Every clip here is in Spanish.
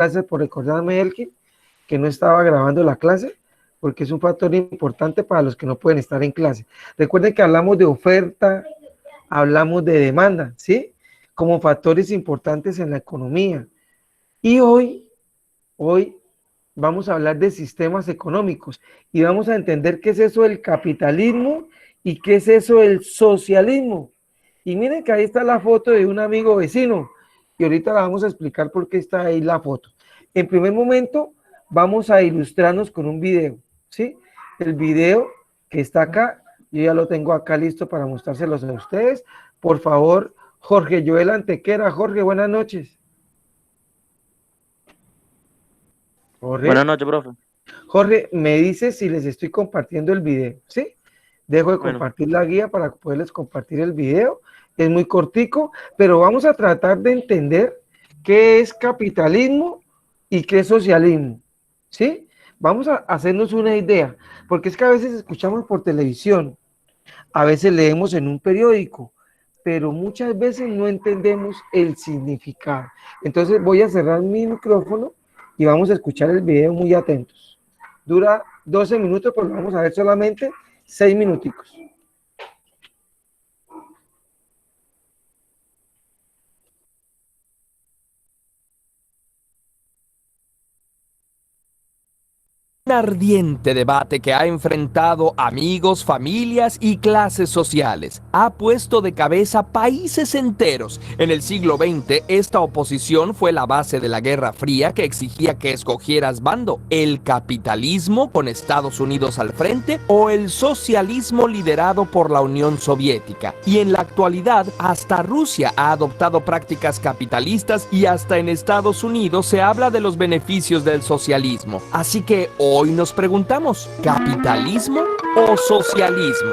gracias por recordarme, Elkin, que no estaba grabando la clase, porque es un factor importante para los que no pueden estar en clase. Recuerden que hablamos de oferta, hablamos de demanda, ¿sí? Como factores importantes en la economía. Y hoy vamos a hablar de sistemas económicos y vamos a entender qué es eso del capitalismo y qué es eso del socialismo. Y miren que ahí está la foto de un amigo vecino y ahorita la vamos a explicar por qué está ahí la foto. En primer momento vamos a ilustrarnos con un video, ¿sí? El video que está acá, yo ya lo tengo acá listo para mostrárselos a ustedes. Por favor, Jorge Joel Antequera. Jorge, buenas noches. Jorge. Buenas noches, profe. Jorge, me dice si les estoy compartiendo el video, ¿sí? Dejo de compartir la guía para poderles compartir el video. Es muy cortico, pero vamos a tratar de entender qué es capitalismo y qué es socialismo, ¿sí? Vamos a hacernos una idea, porque es que a veces escuchamos por televisión, a veces leemos en un periódico, pero muchas veces no entendemos el significado. Entonces voy a cerrar mi micrófono y vamos a escuchar el video muy atentos. Dura 12 minutos, pero vamos a ver solamente 6 minuticos. Un ardiente debate que ha enfrentado amigos, familias y clases sociales. Ha puesto de cabeza países enteros. En el siglo XX, esta oposición fue la base de la Guerra Fría que exigía que escogieras bando: el capitalismo con Estados Unidos al frente o el socialismo liderado por la Unión Soviética. Y en la actualidad, hasta Rusia ha adoptado prácticas capitalistas y hasta en Estados Unidos se habla de los beneficios del socialismo. Así que hoy nos preguntamos, ¿capitalismo o socialismo?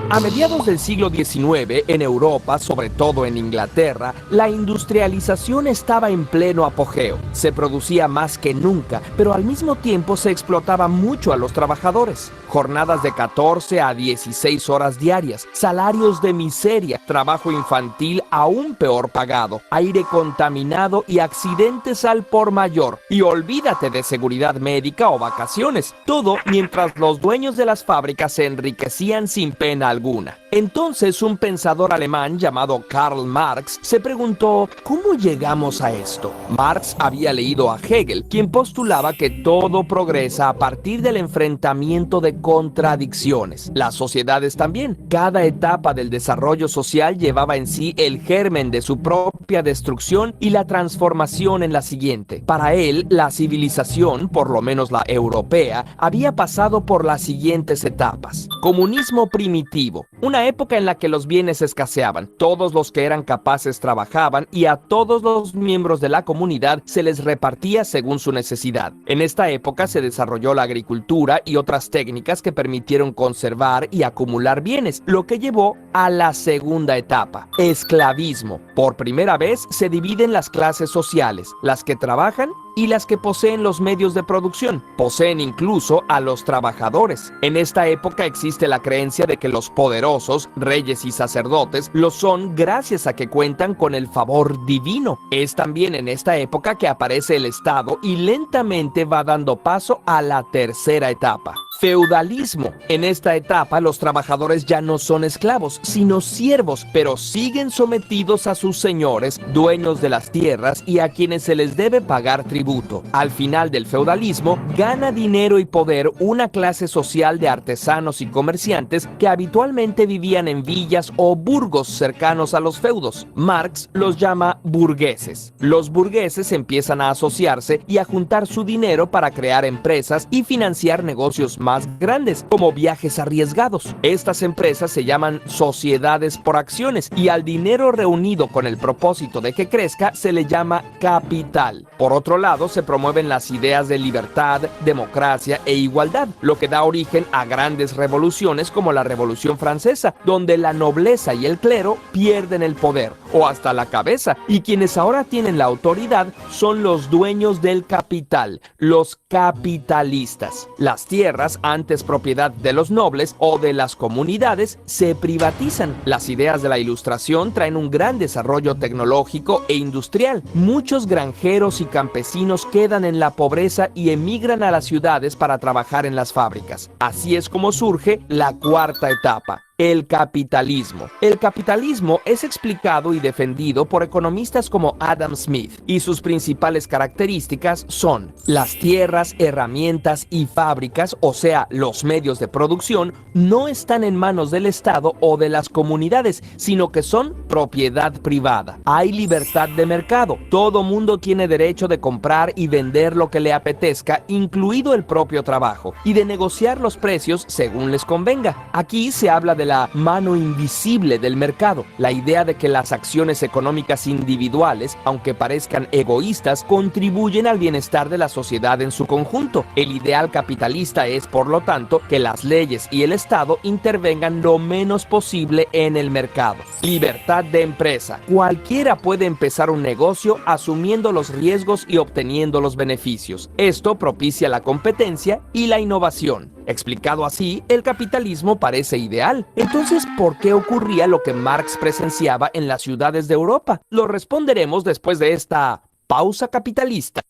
A mediados del siglo XIX, en Europa, sobre todo en Inglaterra, la industrialización estaba en pleno apogeo. Se producía más que nunca, pero al mismo tiempo se explotaba mucho a los trabajadores. Jornadas de 14 a 16 horas diarias, salarios de miseria, trabajo infantil aún peor pagado, aire contaminado y accidentes al por mayor. Y olvídate de seguridad médica o vacaciones, todo mientras los dueños de las fábricas se enriquecían sin pena alguna. Entonces, un pensador alemán llamado Karl Marx se preguntó, ¿cómo llegamos a esto? Marx había leído a Hegel, quien postulaba que todo progresa a partir del enfrentamiento de contradicciones. Las sociedades también. Cada etapa del desarrollo social llevaba en sí el germen de su propia destrucción y la transformación en la siguiente. Para él, la civilización, por lo menos la europea, había pasado por las siguientes etapas. Comunismo primitivo, una época en la que los bienes escaseaban, todos los que eran capaces trabajaban y a todos los miembros de la comunidad se les repartía según su necesidad. En esta época se desarrolló la agricultura y otras técnicas que permitieron conservar y acumular bienes, lo que llevó a la segunda etapa, esclavismo. Por primera vez se dividen las clases sociales, las que trabajan y las que poseen los medios de producción. Poseen incluso a los trabajadores. En esta época existe la creencia de que los poderosos, reyes y sacerdotes, lo son gracias a que cuentan con el favor divino. Es también en esta época que aparece el Estado y lentamente va dando paso a la tercera etapa. Feudalismo. En esta etapa los trabajadores ya no son esclavos, sino siervos, pero siguen sometidos a sus señores, dueños de las tierras y a quienes se les debe pagar tributo. Al final del feudalismo, gana dinero y poder una clase social de artesanos y comerciantes que habitualmente vivían en villas o burgos cercanos a los feudos. Marx los llama burgueses. Los burgueses empiezan a asociarse y a juntar su dinero para crear empresas y financiar negocios más grandes, como viajes arriesgados. Estas empresas se llaman sociedades por acciones y al dinero reunido con el propósito de que crezca se le llama capital. Por otro lado, se promueven las ideas de libertad, democracia e igualdad, lo que da origen a grandes revoluciones como la Revolución Francesa, donde la nobleza y el clero pierden el poder, o hasta la cabeza, y quienes ahora tienen la autoridad son los dueños del capital, los capitalistas. Las tierras, antes propiedad de los nobles o de las comunidades, se privatizan. Las ideas de la Ilustración traen un gran desarrollo tecnológico e industrial. Muchos granjeros y campesinos quedan en la pobreza y emigran a las ciudades para trabajar en las fábricas. Así es como surge la cuarta etapa. El capitalismo. El capitalismo es explicado y defendido por economistas como Adam Smith, y sus principales características son: las tierras, herramientas y fábricas, o sea, los medios de producción, no están en manos del Estado o de las comunidades, sino que son propiedad privada. Hay libertad de mercado. Todo mundo tiene derecho de comprar y vender lo que le apetezca, incluido el propio trabajo, y de negociar los precios según les convenga. Aquí se habla de la mano invisible del mercado, la idea de que las acciones económicas individuales, aunque parezcan egoístas, contribuyen al bienestar de la sociedad en su conjunto. El ideal capitalista es, por lo tanto, que las leyes y el Estado intervengan lo menos posible en el mercado. Libertad de empresa. Cualquiera puede empezar un negocio asumiendo los riesgos y obteniendo los beneficios. Esto propicia la competencia y la innovación. Explicado así, el capitalismo parece ideal. Entonces, ¿por qué ocurría lo que Marx presenciaba en las ciudades de Europa? Lo responderemos después de esta pausa capitalista.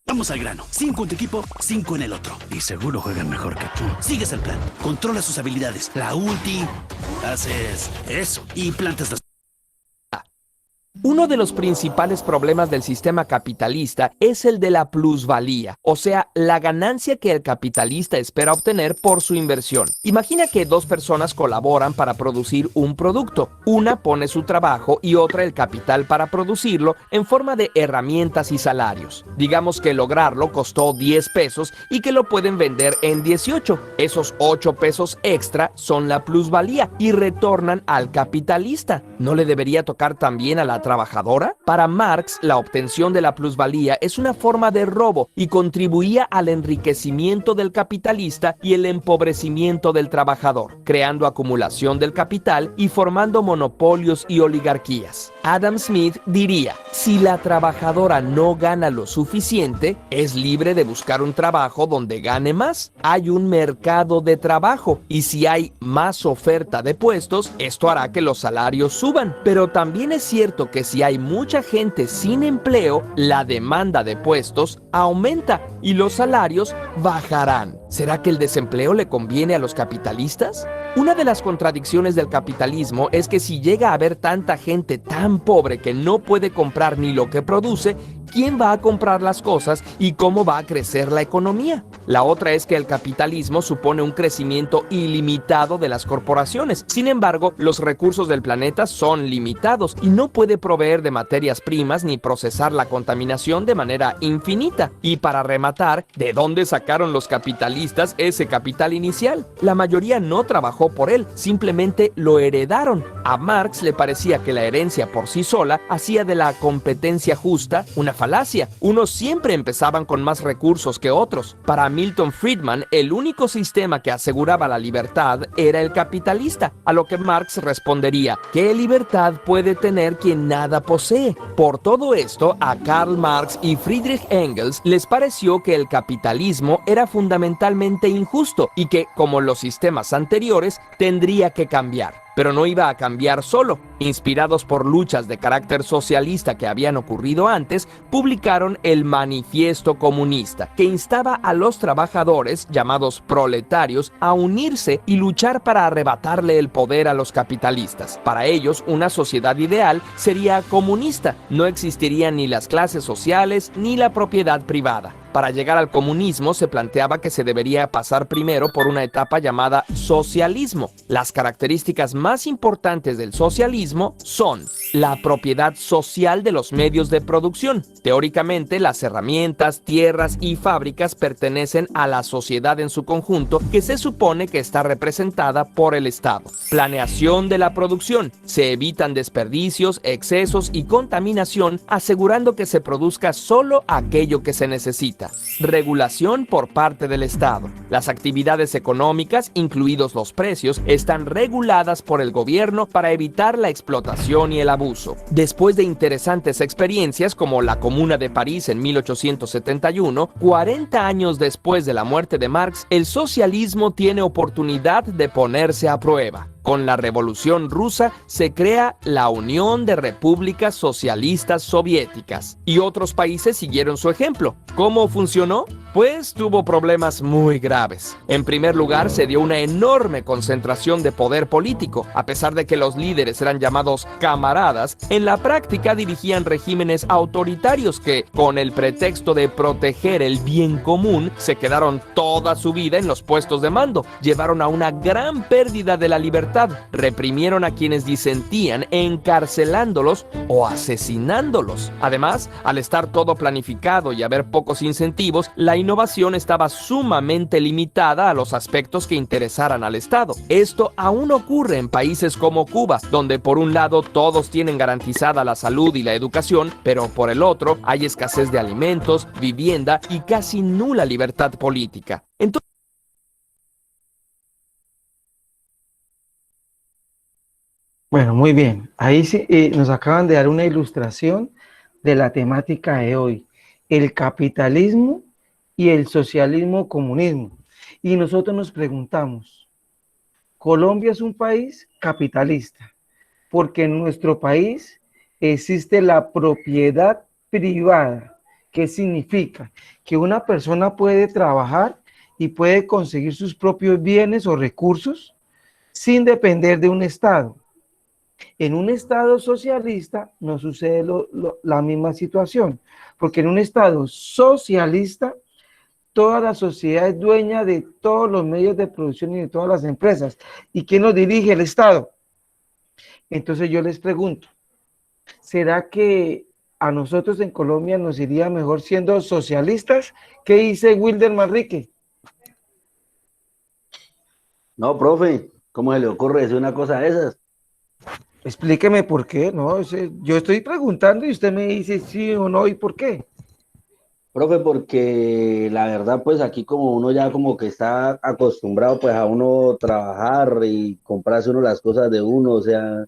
Vamos al grano. 5 en tu equipo, 5 en el otro. Y seguro juegan mejor que tú. Sigues el plan. Controla sus habilidades. La ulti. Haces eso. Y plantas las... Uno de los principales problemas del sistema capitalista es el de la plusvalía, o sea, la ganancia que el capitalista espera obtener por su inversión. Imagina que dos personas colaboran para producir un producto. Una pone su trabajo y otra el capital para producirlo en forma de herramientas y salarios. Digamos que lograrlo costó 10 pesos y que lo pueden vender en 18. Esos 8 pesos extra son la plusvalía y retornan al capitalista. ¿No le debería tocar también a la trabajadora? Para Marx, la obtención de la plusvalía es una forma de robo y contribuía al enriquecimiento del capitalista y el empobrecimiento del trabajador, creando acumulación del capital y formando monopolios y oligarquías. Adam Smith diría: si la trabajadora no gana lo suficiente, es libre de buscar un trabajo donde gane más. Hay un mercado de trabajo y si hay más oferta de puestos, esto hará que los salarios suban. Pero también es cierto que si hay mucha gente sin empleo, la demanda de puestos aumenta y los salarios bajarán. ¿Será que el desempleo le conviene a los capitalistas? Una de las contradicciones del capitalismo es que si llega a haber tanta gente tan pobre que no puede comprar ni lo que produce, ¿quién va a comprar las cosas y cómo va a crecer la economía? La otra es que el capitalismo supone un crecimiento ilimitado de las corporaciones. Sin embargo, los recursos del planeta son limitados y no puede proveer de materias primas ni procesar la contaminación de manera infinita. Y para rematar, ¿de dónde sacaron los capitalistas ese capital inicial? La mayoría no trabajó por él, simplemente lo heredaron. A Marx le parecía que la herencia por sí sola hacía de la competencia justa una falacia. Unos siempre empezaban con más recursos que otros. Para Milton Friedman, el único sistema que aseguraba la libertad era el capitalista, a lo que Marx respondería: ¿qué libertad puede tener quien nada posee? Por todo esto, a Karl Marx y Friedrich Engels les pareció que el capitalismo era fundamentalmente injusto y que, como los sistemas anteriores, tendría que cambiar. Pero no iba a cambiar solo. Inspirados por luchas de carácter socialista que habían ocurrido antes, publicaron el Manifiesto Comunista, que instaba a los trabajadores, llamados proletarios, a unirse y luchar para arrebatarle el poder a los capitalistas. Para ellos, una sociedad ideal sería comunista. No existirían ni las clases sociales ni la propiedad privada. Para llegar al comunismo se planteaba que se debería pasar primero por una etapa llamada socialismo. Las características más importantes del socialismo son la propiedad social de los medios de producción. Teóricamente, las herramientas, tierras y fábricas pertenecen a la sociedad en su conjunto, que se supone que está representada por el Estado. Planeación de la producción. Se evitan desperdicios, excesos y contaminación, asegurando que se produzca solo aquello que se necesita. Regulación por parte del Estado. Las actividades económicas, incluidos los precios, están reguladas por el gobierno para evitar la explotación y el abuso. Después de interesantes experiencias como la Comuna de París en 1871, 40 años después de la muerte de Marx, el socialismo tiene oportunidad de ponerse a prueba. Con la Revolución Rusa se crea la Unión de Repúblicas Socialistas Soviéticas y otros países siguieron su ejemplo. ¿Cómo funcionó? Pues tuvo problemas muy graves. En primer lugar, se dio una enorme concentración de poder político. A pesar de que los líderes eran llamados camaradas, en la práctica dirigían regímenes autoritarios que, con el pretexto de proteger el bien común, se quedaron toda su vida en los puestos de mando. Llevaron a una gran pérdida de la libertad. Reprimieron a quienes disentían, encarcelándolos o asesinándolos. Además, al estar todo planificado y haber pocos incentivos, la innovación estaba sumamente limitada a los aspectos que interesaran al Estado. Esto aún ocurre en países como Cuba, donde por un lado todos tienen garantizada la salud y la educación, pero por el otro hay escasez de alimentos, vivienda y casi nula libertad política. Entonces, Bueno, muy bien. Ahí sí, nos acaban de dar una ilustración de la temática de hoy, el capitalismo y el socialismo comunismo. Y nosotros nos preguntamos, Colombia es un país capitalista, porque en nuestro país existe la propiedad privada. ¿Qué significa? Que una persona puede trabajar y puede conseguir sus propios bienes o recursos sin depender de un Estado. En un Estado socialista no sucede la misma situación, porque en un Estado socialista toda la sociedad es dueña de todos los medios de producción y de todas las empresas. ¿Y quién los dirige? El Estado. Entonces yo les pregunto, ¿será que a nosotros en Colombia nos iría mejor siendo socialistas? ¿Qué dice Wilder Manrique? No, profe, ¿cómo se le ocurre decir una cosa de esas? Explíqueme por qué, ¿no? Yo estoy preguntando y usted me dice sí o no y por qué. Profe, porque la verdad, pues aquí como uno ya como que está acostumbrado pues a uno trabajar y comprarse uno las cosas de uno, Muy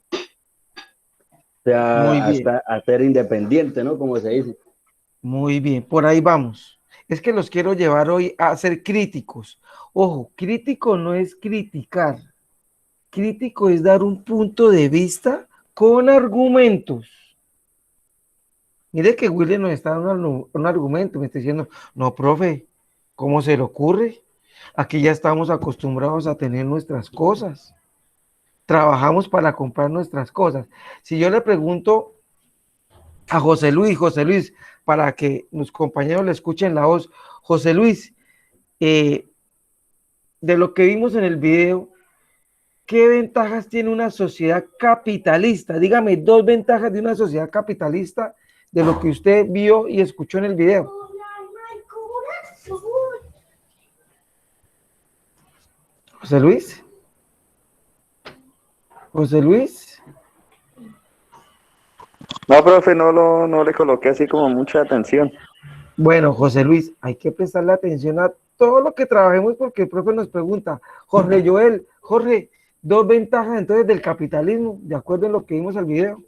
bien, a ser independiente, ¿no? Como se dice. muy bien, por ahí vamos. Es que los quiero llevar hoy a ser críticos. Ojo, crítico no es criticar. Crítico es dar un punto de vista con argumentos. Mire que Willy nos está dando un argumento, me está diciendo, no, profe, ¿cómo se le ocurre? Aquí ya estamos acostumbrados a tener nuestras cosas. Trabajamos para comprar nuestras cosas. Si yo le pregunto a José Luis, para que los compañeros le escuchen la voz, José Luis, de lo que vimos en el video, ¿qué ventajas tiene una sociedad capitalista? Dígame dos ventajas de una sociedad capitalista de lo que usted vio y escuchó en el video. José Luis. José Luis. No, profe, no le coloqué así como mucha atención. Bueno, José Luis, hay que prestarle atención a todo lo que trabajemos porque el profe nos pregunta, Jorge Joel, Jorge, dos ventajas entonces del capitalismo, de acuerdo en lo que vimos al video.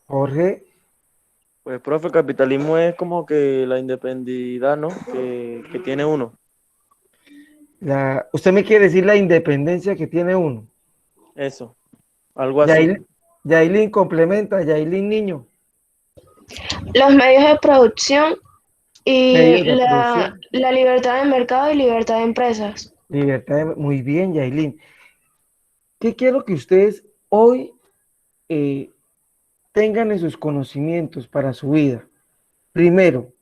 Jorge. Pues, profe, el capitalismo es como que la independicidad, ¿no? Que tiene uno. Usted me quiere decir la independencia que tiene uno. Eso, algo así. Yailin complementa, Yailin niño. Los medios de producción y Medios de producción. la libertad de mercado y libertad de empresas. Muy bien, Yailin. ¿Qué quiero que ustedes hoy tengan esos conocimientos para su vida. Primero,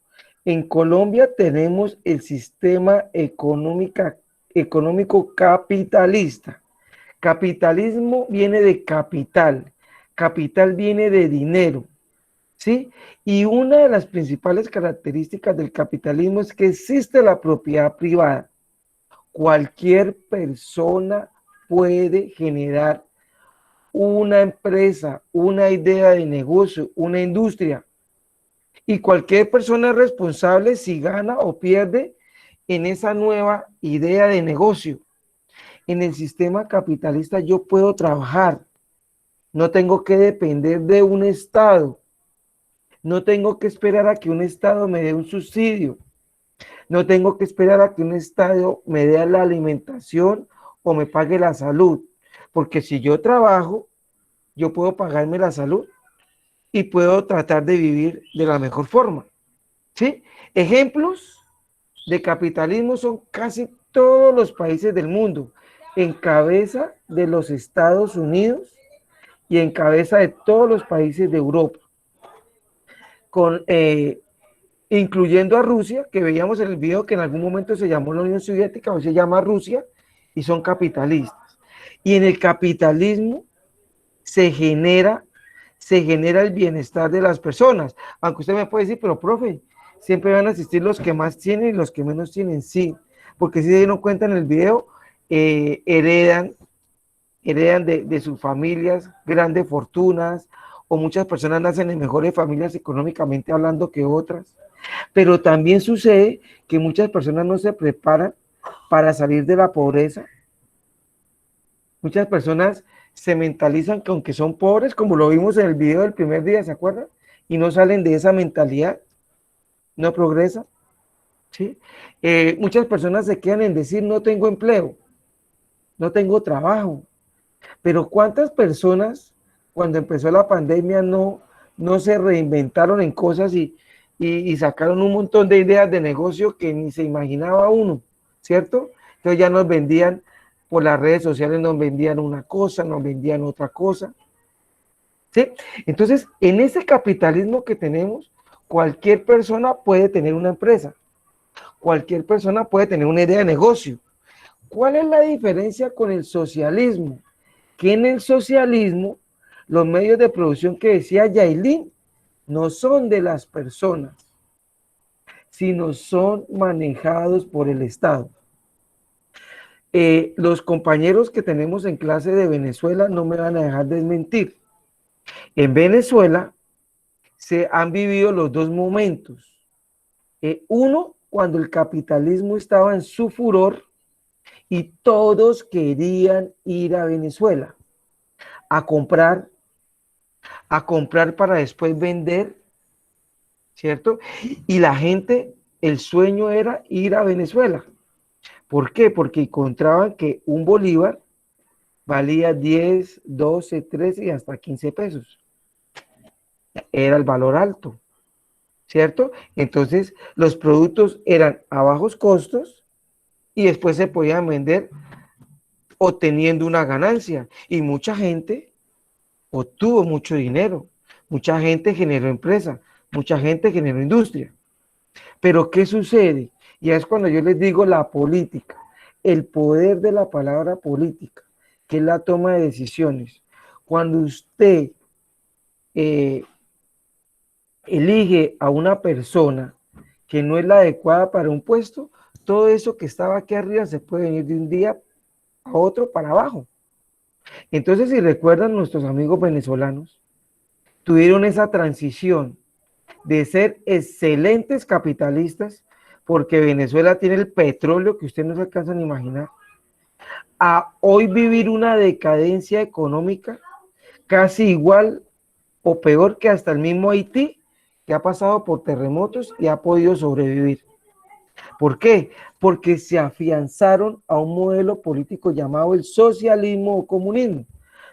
en Colombia tenemos el sistema económico capitalista. Capitalismo viene de capital, capital viene de dinero, ¿sí? Y una de las principales características del capitalismo es que existe la propiedad privada. Cualquier persona puede generar una empresa, una idea de negocio, una industria. Y cualquier persona es responsable si gana o pierde en esa nueva idea de negocio. En el sistema capitalista yo puedo trabajar, no tengo que depender de un Estado, no tengo que esperar a que un Estado me dé un subsidio, no tengo que esperar a que un Estado me dé la alimentación o me pague la salud, porque si yo trabajo, yo puedo pagarme la salud y puedo tratar de vivir de la mejor forma, ¿sí? Ejemplos de capitalismo son casi todos los países del mundo, en cabeza de los Estados Unidos y en cabeza de todos los países de Europa, incluyendo a Rusia, que veíamos en el video que en algún momento se llamó la Unión Soviética, hoy se llama Rusia, y son capitalistas. Y en el capitalismo se genera el bienestar de las personas. Aunque usted me puede decir, pero profe, siempre van a existir los que más tienen y los que menos tienen, sí, porque si se dieron cuenta en el video, heredan de sus familias grandes fortunas, o muchas personas nacen en mejores familias económicamente hablando que otras, pero también sucede que muchas personas no se preparan para salir de la pobreza. Muchas personas se mentalizan que aunque son pobres, como lo vimos en el video del primer día, ¿se acuerdan? Y no salen de esa mentalidad, no progresan, ¿sí? Muchas personas se quedan en decir no tengo empleo, no tengo trabajo, pero ¿cuántas personas cuando empezó la pandemia no se reinventaron en cosas y sacaron un montón de ideas de negocio que ni se imaginaba uno, ¿cierto? Entonces ya nos vendían por las redes sociales, nos vendían una cosa, nos vendían otra cosa, ¿sí? Entonces, en ese capitalismo que tenemos, cualquier persona puede tener una empresa, cualquier persona puede tener una idea de negocio. ¿Cuál es la diferencia con el socialismo? Que en el socialismo, los medios de producción que decía Yailin no son de las personas, sino son manejados por el Estado. Los compañeros que tenemos en clase de Venezuela no me van a dejar desmentir. En Venezuela se han vivido los dos momentos. Uno, cuando el capitalismo estaba en su furor y todos querían ir a Venezuela a comprar para después vender, ¿cierto? Y la gente, el sueño era ir a Venezuela. ¿Por qué? Porque encontraban que un bolívar valía 10, 12, 13 y hasta 15 pesos. Era el valor alto, ¿cierto? Entonces, los productos eran a bajos costos y después se podían vender obteniendo una ganancia. Y mucha gente obtuvo mucho dinero, mucha gente generó empresa, mucha gente generó industria. Pero ¿qué sucede? Y es cuando yo les digo la política, el poder de la palabra política, que es la toma de decisiones. Cuando usted elige a una persona que no es la adecuada para un puesto, todo eso que estaba aquí arriba se puede venir de un día a otro para abajo. Entonces, si recuerdan, nuestros amigos venezolanos tuvieron esa transición de ser excelentes capitalistas, porque Venezuela tiene el petróleo que ustedes no se alcanzan a imaginar, a hoy vivir una decadencia económica casi igual o peor que hasta el mismo Haití, que ha pasado por terremotos y ha podido sobrevivir. ¿Por qué? Porque se afianzaron a un modelo político llamado el socialismo o comunismo,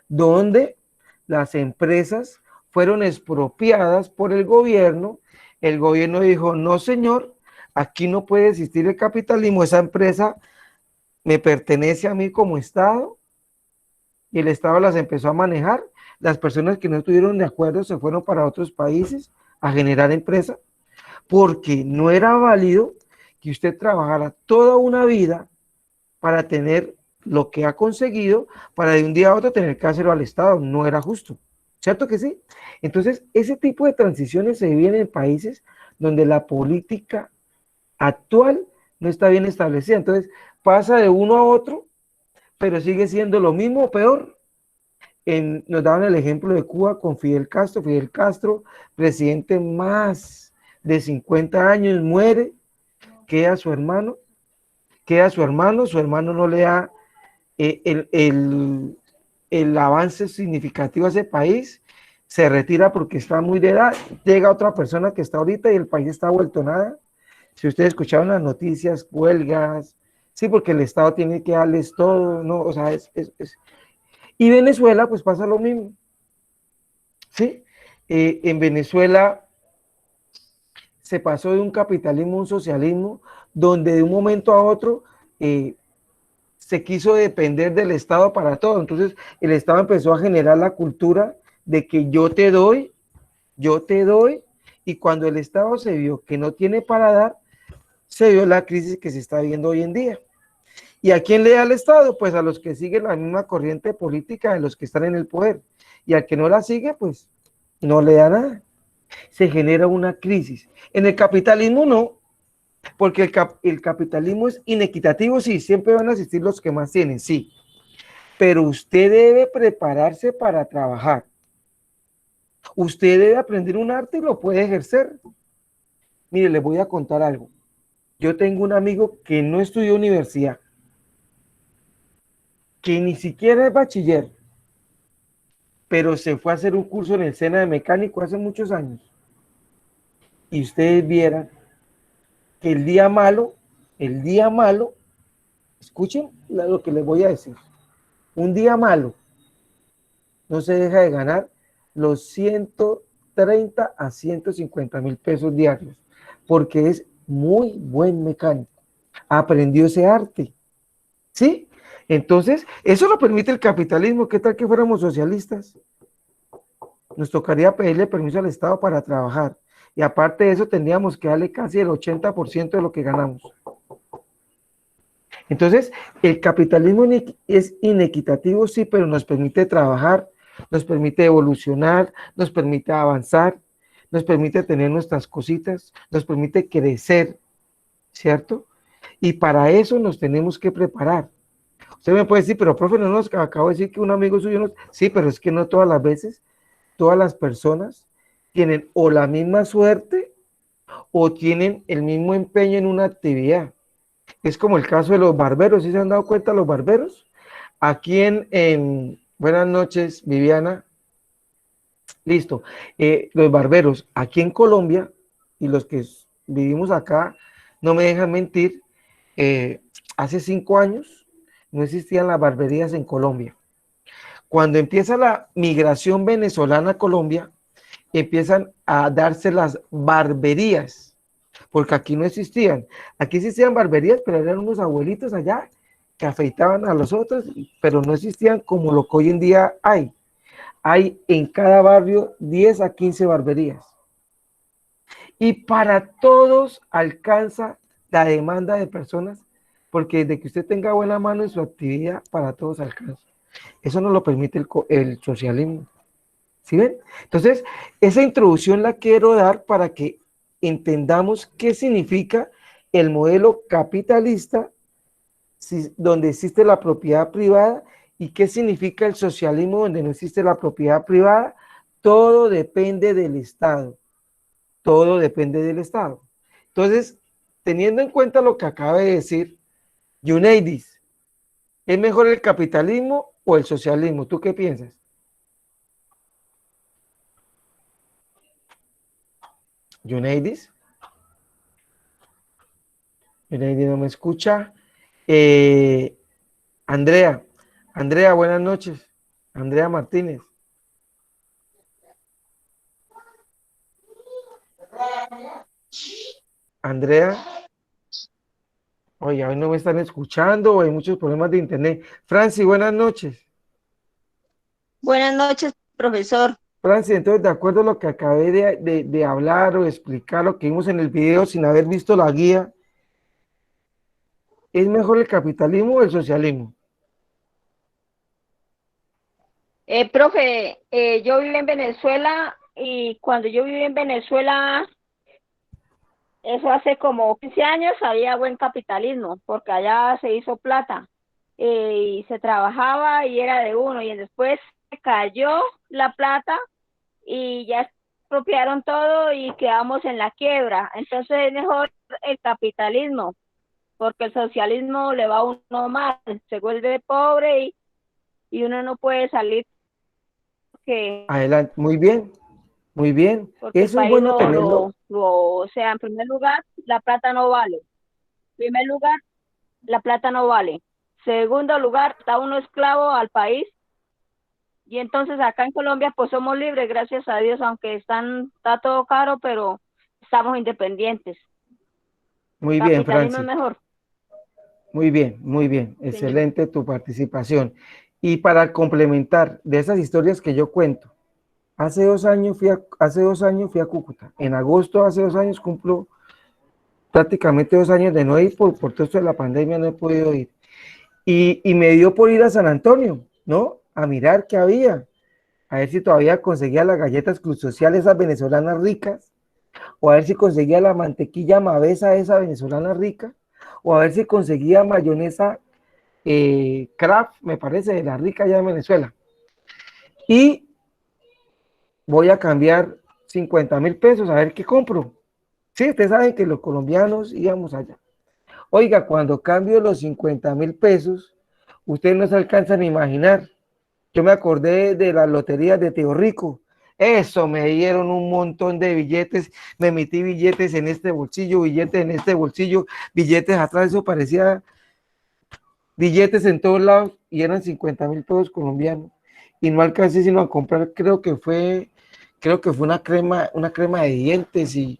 donde las empresas fueron expropiadas por el gobierno dijo, no señor, aquí no puede existir el capitalismo, esa empresa me pertenece a mí como Estado, y el Estado las empezó a manejar. Las personas que no estuvieron de acuerdo se fueron para otros países a generar empresa, porque no era válido que usted trabajara toda una vida para tener lo que ha conseguido, para de un día a otro tener que hacerlo al Estado. No era justo. ¿Cierto que sí? Entonces, ese tipo de transiciones se viven en países donde la política actual no está bien establecida. Entonces, pasa de uno a otro, pero sigue siendo lo mismo o peor. Nos daban el ejemplo de Cuba con Fidel Castro, presidente más de 50 años, muere, queda su hermano, su hermano no le da el avance significativo a ese país, se retira porque está muy de edad, llega otra persona que está ahorita y el país está vuelto nada. Si ustedes escucharon las noticias, huelgas, sí, porque el Estado tiene que darles todo, ¿no? O sea, Y Venezuela, pues pasa lo mismo, ¿sí? En Venezuela se pasó de un capitalismo a un socialismo, donde de un momento a otro se quiso depender del Estado para todo. Entonces, el Estado empezó a generar la cultura de que yo te doy, y cuando el Estado se vio que no tiene para dar, se vio la crisis que se está viendo hoy en día. ¿Y a quién le da el Estado? Pues a los que siguen la misma corriente política de los que están en el poder. Y al que no la sigue, pues no le da nada. Se genera una crisis. En el capitalismo no, porque el capitalismo es inequitativo, sí, siempre van a existir los que más tienen, sí. Pero usted debe prepararse para trabajar. Usted debe aprender un arte y lo puede ejercer. Mire, les voy a contar algo. Yo tengo un amigo que no estudió universidad, que ni siquiera es bachiller, pero se fue a hacer un curso en el SENA de mecánico hace muchos años. Y ustedes vieran que el día malo, escuchen lo que les voy a decir, un día malo no se deja de ganar los 130 a 150 mil pesos diarios, porque es muy buen mecánico, aprendió ese arte, ¿sí? Entonces, eso lo permite el capitalismo. ¿Qué tal que fuéramos socialistas? Nos tocaría pedirle permiso al Estado para trabajar, y aparte de eso tendríamos que darle casi el 80% de lo que ganamos. Entonces, el capitalismo es inequitativo, sí, pero nos permite trabajar, nos permite evolucionar, nos permite avanzar, nos permite tener nuestras cositas, nos permite crecer, ¿cierto? Y para eso nos tenemos que preparar. Usted me puede decir, pero profe, no nos acabo de decir que un amigo suyo no... Sí, pero es que no todas las veces, todas las personas tienen o la misma suerte o tienen el mismo empeño en una actividad. Es como el caso de los barberos. ¿Sí se han dado cuenta los barberos? Aquí buenas noches, Viviana. Listo. Los barberos aquí en Colombia, y los que vivimos acá no me dejan mentir, hace 5 años no existían las barberías en Colombia. Cuando empieza la migración venezolana a Colombia, empiezan a darse las barberías, porque aquí no existían. Aquí existían barberías, pero eran unos abuelitos allá que afeitaban a los otros, pero no existían como lo que hoy en día hay. Hay en cada barrio 10 a 15 barberías. Y para todos alcanza la demanda de personas, porque desde que usted tenga buena mano en su actividad, para todos alcanza. Eso no lo permite el socialismo. ¿Sí ven? Entonces, esa introducción la quiero dar para que entendamos qué significa el modelo capitalista, donde existe la propiedad privada, y qué significa el socialismo, donde no existe la propiedad privada. Todo depende del Estado. Todo depende del Estado. Entonces, teniendo en cuenta lo que acaba de decir Yuneidis, ¿es mejor el capitalismo o el socialismo? ¿Tú qué piensas? Yuneidis. Yuneidis no me escucha. Andrea. Andrea, buenas noches. Andrea Martínez. Andrea. Oye, hoy no me están escuchando, hay muchos problemas de internet. Franci, buenas noches. Buenas noches, profesor. Francis, entonces, de acuerdo a lo que acabé de hablar o explicar, lo que vimos en el video sin haber visto la guía, ¿es mejor el capitalismo o el socialismo? Profe, yo viví en Venezuela y cuando yo viví en Venezuela, eso hace como 15 años, había buen capitalismo, porque allá se hizo plata y se trabajaba y era de uno, y después se cayó la plata y ya expropiaron todo y quedamos en la quiebra. Entonces es mejor el capitalismo, porque el socialismo le va a uno mal, se vuelve pobre y uno no puede salir Adelante, muy bien, muy bien. porque el Eso es país bueno tenerlo. o sea, en primer lugar, la plata no vale. En primer lugar, la plata no vale. Segundo lugar, está uno esclavo al país. Y entonces acá en Colombia pues somos libres, gracias a Dios, aunque está todo caro, pero estamos independientes. Muy bien, Capitalismo es Francis. mejor, Muy bien, muy bien. señor. Excelente tu participación. Y para complementar de esas historias que yo cuento, hace 2 años fui a Cúcuta. En agosto, hace 2 años, cumplo prácticamente 2 años de no ir por todo esto de la pandemia, no he podido ir. Y me dio por ir a San Antonio, ¿no? A mirar qué había, a ver si todavía conseguía las galletas Cruz Social, esas venezolanas ricas, o a ver si conseguía la mantequilla Mavesa, esa venezolana rica, o a ver si conseguía mayonesa Kraft, me parece, de la rica allá en Venezuela. Y voy a cambiar 50.000 pesos, a ver qué compro. Sí, ustedes saben que los colombianos íbamos allá. Oiga, cuando cambio los 50.000 pesos, ustedes no se alcanzan a imaginar. Yo me acordé de las loterías de Tío Rico. Eso, me dieron un montón de billetes, me metí billetes en este bolsillo, billetes en este bolsillo, billetes atrás, eso parecía billetes en todos lados y eran 50.000 pesos colombianos. Y no alcancé sino a comprar, creo que fue una crema de dientes y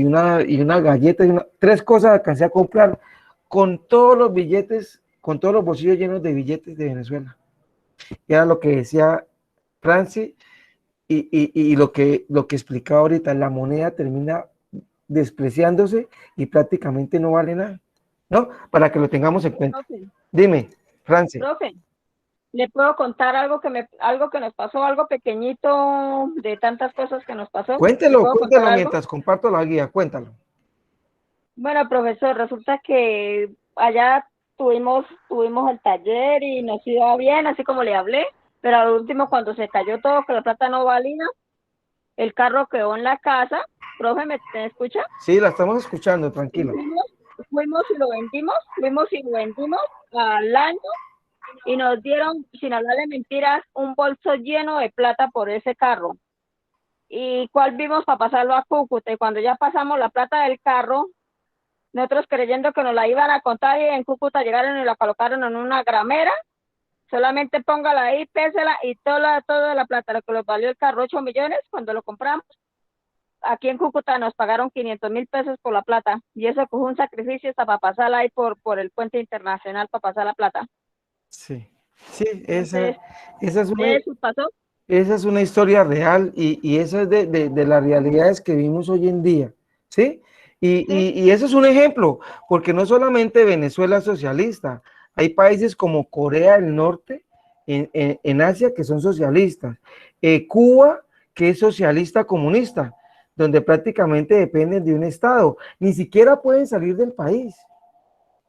una galleta, tres cosas alcancé a comprar con todos los billetes, con todos los bolsillos llenos de billetes de Venezuela. Y era lo que decía Francis y lo que explicaba ahorita, la moneda termina despreciándose y prácticamente no vale nada, ¿no? Para que lo tengamos en cuenta. Profe, Dime, Francis. profe, le puedo contar algo que nos pasó, algo pequeñito de tantas cosas que nos pasó. ¿Le Cuéntelo, puedo contar cuéntalo algo? mientras comparto la guía, cuéntalo. Bueno, profesor, resulta que allá tuvimos el taller y nos iba bien, así como le hablé, pero al último cuando se cayó todo, que la plata no valía, el carro quedó en la casa. Profe, ¿me escucha? Sí, la estamos escuchando, Y tranquilo. fuimos y lo vendimos al año y nos dieron, sin hablarle mentiras, un bolso lleno de plata por ese carro. ¿Y cuál vimos para pasarlo a Cúcuta? Y cuando ya pasamos la plata del carro, nosotros creyendo que nos la iban a contar y en Cúcuta llegaron y la colocaron en una gramera, solamente póngala ahí, pésela y toda la plata, lo que nos valió el carro, 8 millones cuando lo compramos. Aquí en Cúcuta nos pagaron 500.000 pesos por la plata y eso fue un sacrificio hasta para pasarla ahí por el puente internacional para pasar la plata. Sí, sí, esa, Entonces, esa es una, eso pasó. esa es una historia real y esa es de las realidades que vimos hoy en día, ¿sí? Sí, Y eso es un ejemplo, porque no solamente Venezuela es socialista, hay países como Corea del Norte en Asia que son socialistas, Cuba que es socialista comunista, donde prácticamente dependen de un Estado, ni siquiera pueden salir del país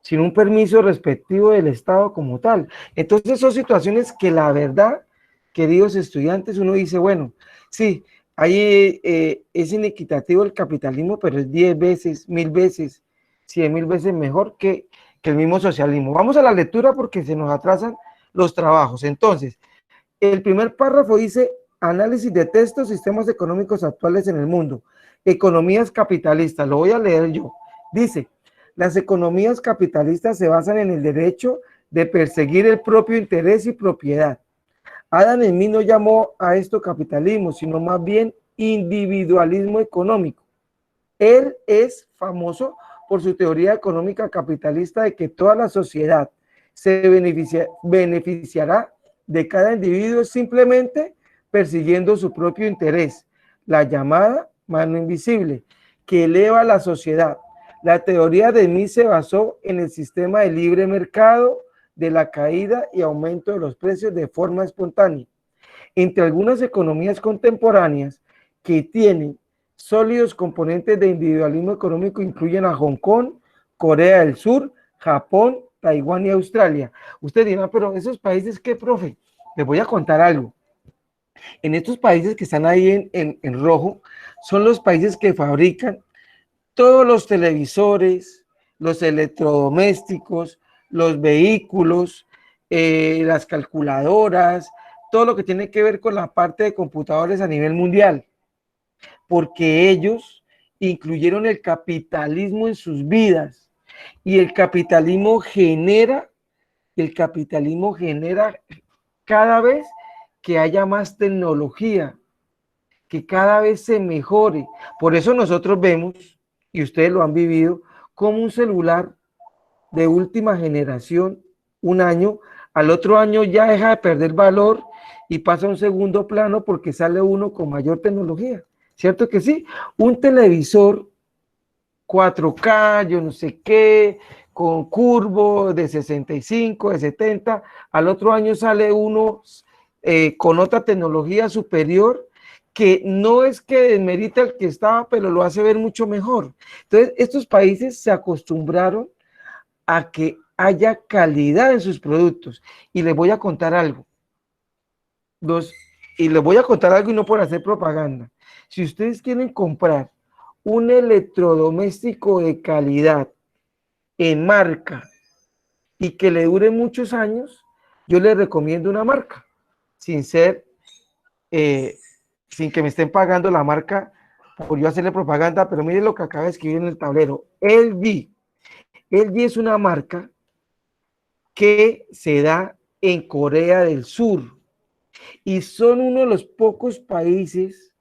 sin un permiso respectivo del Estado como tal. Entonces son situaciones que la verdad, queridos estudiantes, uno dice, bueno, sí, es inequitativo el capitalismo, pero es 10 veces, 1000 veces, 100.000 veces mejor que el mismo socialismo. Vamos a la lectura porque se nos atrasan los trabajos. Entonces, el primer párrafo dice, análisis de textos, sistemas económicos actuales en el mundo, economías capitalistas, lo voy a leer yo. Dice, las economías capitalistas se basan en el derecho de perseguir el propio interés y propiedad. Adam Smith no llamó a esto capitalismo, sino más bien individualismo económico. Él es famoso por su teoría económica capitalista de que toda la sociedad se beneficiará de cada individuo simplemente persiguiendo su propio interés, la llamada mano invisible, que eleva a la sociedad. La teoría de Smith se basó en el sistema de libre mercado de la caída y aumento de los precios de forma espontánea. Entre algunas economías contemporáneas que tienen sólidos componentes de individualismo económico incluyen a Hong Kong, Corea del Sur, Japón, Taiwán y Australia. Usted dirá, pero esos países, ¿qué, profe? Les voy a contar algo. En estos países que están ahí en rojo, son los países que fabrican todos los televisores, los electrodomésticos, los vehículos, las calculadoras, todo lo que tiene que ver con la parte de computadores a nivel mundial, porque ellos incluyeron el capitalismo en sus vidas y el capitalismo genera cada vez que haya más tecnología, que cada vez se mejore. Por eso nosotros vemos, y ustedes lo han vivido, como un celular de última generación, un año, al otro año ya deja de perder valor y pasa a un segundo plano porque sale uno con mayor tecnología. ¿Cierto que sí? Un televisor 4K, yo no sé qué, con curvo de 65, de 70, al otro año sale uno con otra tecnología superior que no es que desmerita el que estaba, pero lo hace ver mucho mejor. Entonces, estos países se acostumbraron a que haya calidad en sus productos. Y les voy a contar algo. Y les voy a contar algo y no por hacer propaganda. Si ustedes quieren comprar un electrodoméstico de calidad, en marca, y que le dure muchos años, yo les recomiendo una marca, sin que me estén pagando la marca por yo hacerle propaganda, pero miren lo que acaba de escribir en el tablero. LG. LG es una marca que se da en Corea del Sur y son uno de los pocos países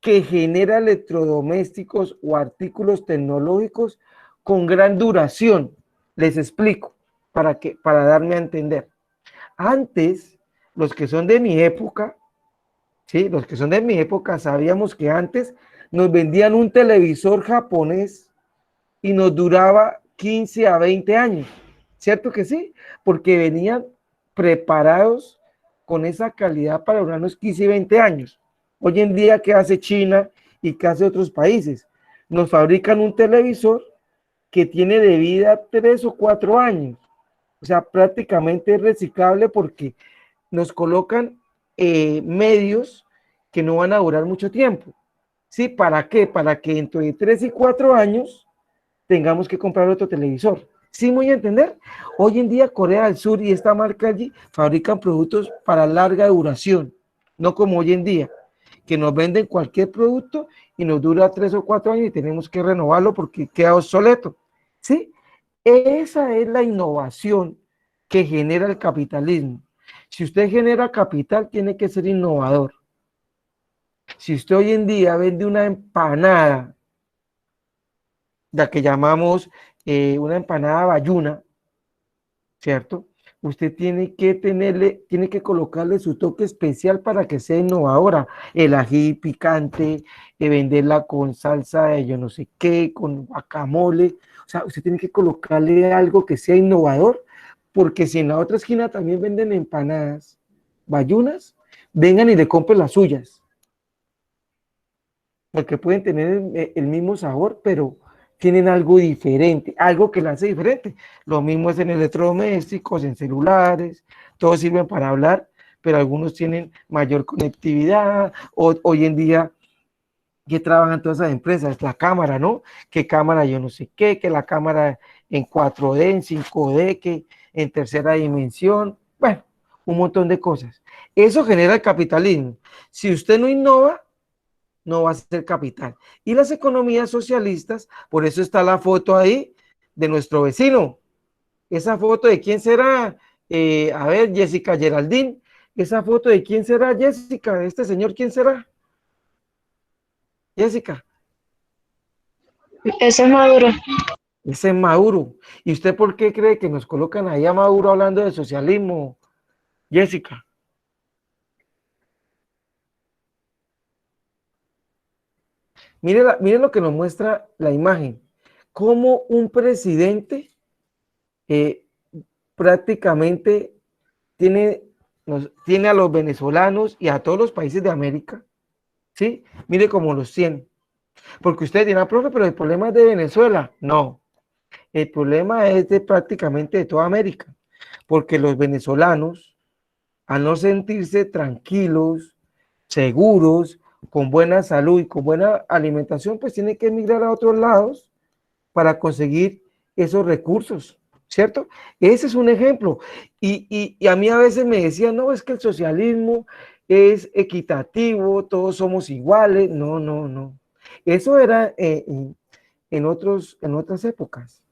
que genera electrodomésticos o artículos tecnológicos con gran duración. Les explico para darme a entender. Antes, los que son de mi época, ¿sí? Los que son de mi época sabíamos que antes nos vendían un televisor japonés y nos duraba 15 a 20 años, ¿cierto que sí? Porque venían preparados con esa calidad para durarnos 15 y 20 años. Hoy en día, ¿qué hace China y qué hace otros países? Nos fabrican un televisor que tiene de vida 3 o 4 años. O sea, prácticamente es reciclable porque nos colocan medios que no van a durar mucho tiempo. ¿Sí? ¿Para qué? Para que dentro de 3 y 4 años tengamos que comprar otro televisor. ¿Sí me voy a entender? Hoy en día Corea del Sur y esta marca allí fabrican productos para larga duración, no como hoy en día, que nos venden cualquier producto y nos dura 3 o 4 años y tenemos que renovarlo porque queda obsoleto. ¿Sí? Esa es la innovación que genera el capitalismo. Si usted genera capital, tiene que ser innovador. Si usted hoy en día vende una empanada, la que llamamos una empanada bayuna, ¿cierto? Usted tiene que colocarle su toque especial para que sea innovadora. El ají picante, venderla con salsa de yo no sé qué, con guacamole. O sea, usted tiene que colocarle algo que sea innovador, porque si en la otra esquina también venden empanadas bayunas, vengan y le compren las suyas. Porque pueden tener el mismo sabor, pero tienen algo diferente, algo que la hace diferente. Lo mismo es en electrodomésticos, en celulares, todos sirven para hablar, pero algunos tienen mayor conectividad. Hoy en día, ¿qué trabajan todas esas empresas? La cámara, ¿no? ¿Qué cámara yo no sé qué? Que la cámara en 4D, en 5D, que en tercera dimensión. Bueno, un montón de cosas. Eso genera el capitalismo. Si usted no innova, no va a ser capital. Y las economías socialistas, por eso está la foto ahí de nuestro vecino. Esa foto de quién será, a ver, Jessica Geraldine, esa foto de quién será, Jessica, de este señor, ¿quién será? Jessica. Ese es Maduro. Ese es Maduro. ¿Y usted por qué cree que nos colocan ahí a Maduro hablando de socialismo, Jessica? Mire lo que nos muestra la imagen. Cómo un presidente eh, prácticamente tiene a los venezolanos y a todos los países de América, ¿sí? Mire cómo los tiene. Porque usted dirá, profe, pero el problema es de Venezuela. No, el problema es de prácticamente de toda América. Porque los venezolanos, al no sentirse tranquilos, seguros, con buena salud y con buena alimentación, pues tienen que emigrar a otros lados para conseguir esos recursos, ¿cierto? Ese es un ejemplo. Y a mí a veces me decían, no, es que el socialismo es equitativo, todos somos iguales. No, no, no. Eso era en otras épocas,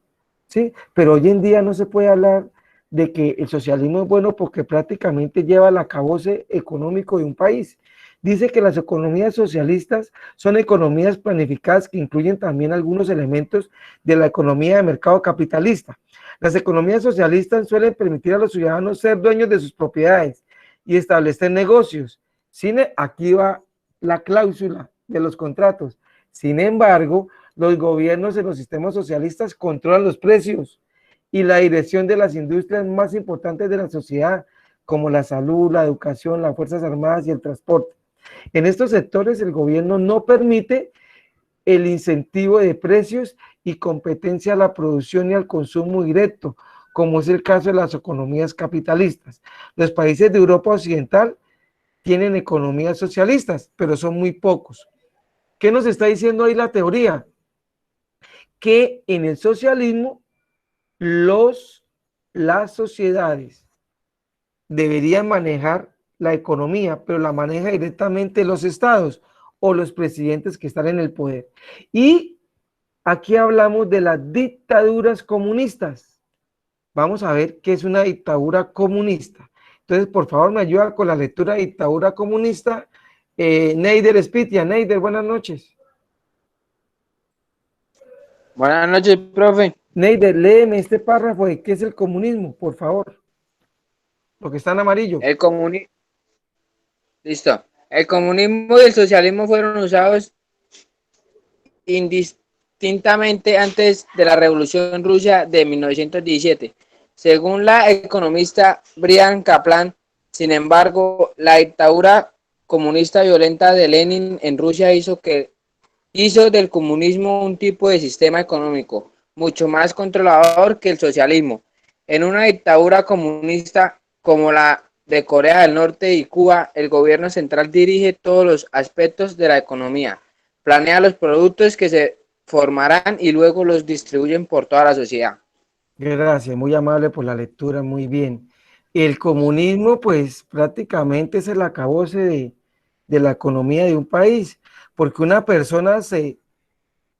¿sí? Pero hoy en día no se puede hablar de que el socialismo es bueno porque prácticamente lleva al acabose económico de un país. Dice que las economías socialistas son economías planificadas que incluyen también algunos elementos de la economía de mercado capitalista. Las economías socialistas suelen permitir a los ciudadanos ser dueños de sus propiedades y establecer negocios. Aquí va la cláusula de los contratos. Sin embargo, los gobiernos en los sistemas socialistas controlan los precios y la dirección de las industrias más importantes de la sociedad, como la salud, la educación, las Fuerzas Armadas y el transporte. En estos sectores el gobierno no permite el incentivo de precios y competencia a la producción y al consumo directo, como es el caso de las economías capitalistas. Los países de Europa Occidental tienen economías socialistas, pero son muy pocos. ¿Qué nos está diciendo ahí la teoría? Que en el socialismo las sociedades deberían manejar la economía, pero la maneja directamente los estados o los presidentes que están en el poder. Y aquí hablamos de las dictaduras comunistas. Vamos a ver qué es una dictadura comunista. Entonces, por favor, me ayuda con la lectura de dictadura comunista. Neider Spitia. Neider, buenas noches. Buenas noches, profe. Neider, léeme este párrafo de qué es el comunismo, por favor. Lo que está en amarillo. Listo. El comunismo y el socialismo fueron usados indistintamente antes de la Revolución Rusa de 1917. Según la economista Brian Kaplan, sin embargo, la dictadura comunista violenta de Lenin en Rusia hizo del comunismo un tipo de sistema económico mucho más controlador que el socialismo. En una dictadura comunista como la de Corea del Norte y Cuba, el gobierno central dirige todos los aspectos de la economía, planea los productos que se formarán y luego los distribuyen por toda la sociedad. Gracias, muy amable por la lectura, muy bien. El comunismo, pues prácticamente es el acabose de la economía de un país, porque una persona se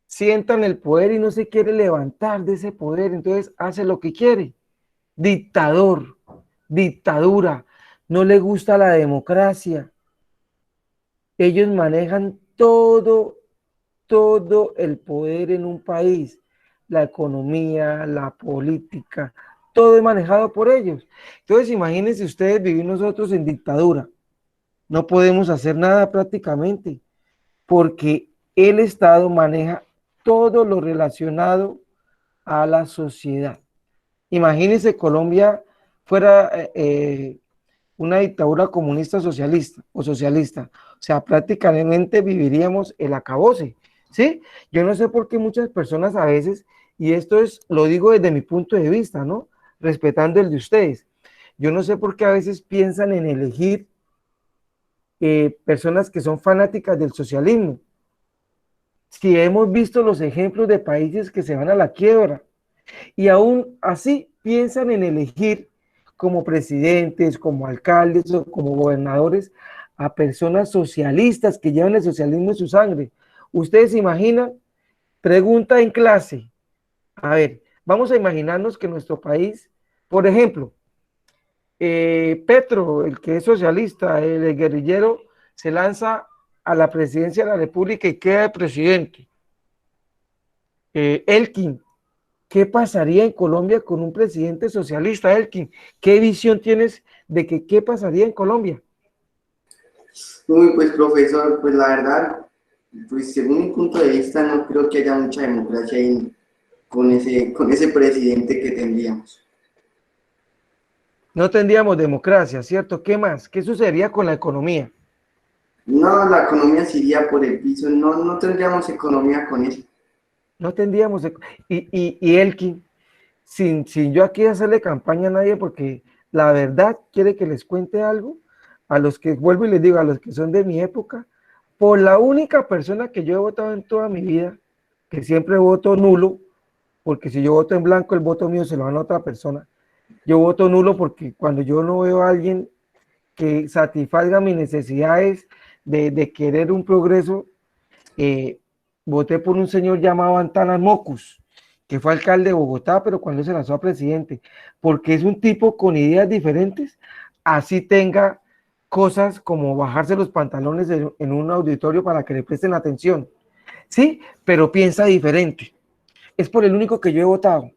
sienta en el poder y no se quiere levantar de ese poder, entonces hace lo que quiere. Dictador, dictadura, no le gusta la democracia. Ellos manejan todo el poder en un país, la economía, la política, todo es manejado por ellos. Entonces imagínense ustedes vivir nosotros en dictadura, no podemos hacer nada prácticamente, porque el Estado maneja todo lo relacionado a la sociedad. Imagínense Colombia fuera una dictadura comunista socialista, o sea, prácticamente viviríamos el acabose, ¿sí? Yo no sé por qué muchas personas a veces, y esto lo digo desde mi punto de vista, ¿no? Respetando el de ustedes, yo no sé por qué a veces piensan en elegir personas que son fanáticas del socialismo. Si hemos visto los ejemplos de países que se van a la quiebra, y aún así piensan en elegir como presidentes, como alcaldes o como gobernadores a personas socialistas que llevan el socialismo en su sangre. ¿Ustedes se imaginan? Pregunta en clase. A ver, vamos a imaginarnos que nuestro país, por ejemplo, Petro, el que es socialista, el guerrillero, se lanza a la presidencia de la República y queda de presidente. Elkin, ¿qué pasaría en Colombia con un presidente socialista, Elkin? ¿Qué visión tienes de qué pasaría en Colombia? Uy, pues profesor, pues la verdad, Pues según mi punto de vista, no creo que haya mucha democracia ahí con ese presidente que tendríamos. No tendríamos democracia, ¿cierto? ¿Qué más? ¿Qué sucedería con la economía? No, la economía se iría por el piso, no tendríamos economía con eso. No tendríamos... Y Elkin, sin yo aquí hacerle campaña a nadie, porque la verdad quiere que les cuente algo, a los que, vuelvo y les digo, a los que son de mi época, por la única persona que yo he votado en toda mi vida, que siempre voto nulo, porque si yo voto en blanco, el voto mío se lo dan a otra persona. Yo voto nulo porque cuando yo no veo a alguien que satisfaga mis necesidades de querer un progreso, voté por un señor llamado Antanas Mocus, que fue alcalde de Bogotá, pero cuando se lanzó a presidente, porque es un tipo con ideas diferentes, así tenga cosas como bajarse los pantalones en un auditorio para que le presten atención, sí, pero piensa diferente. Es por el único que yo he votado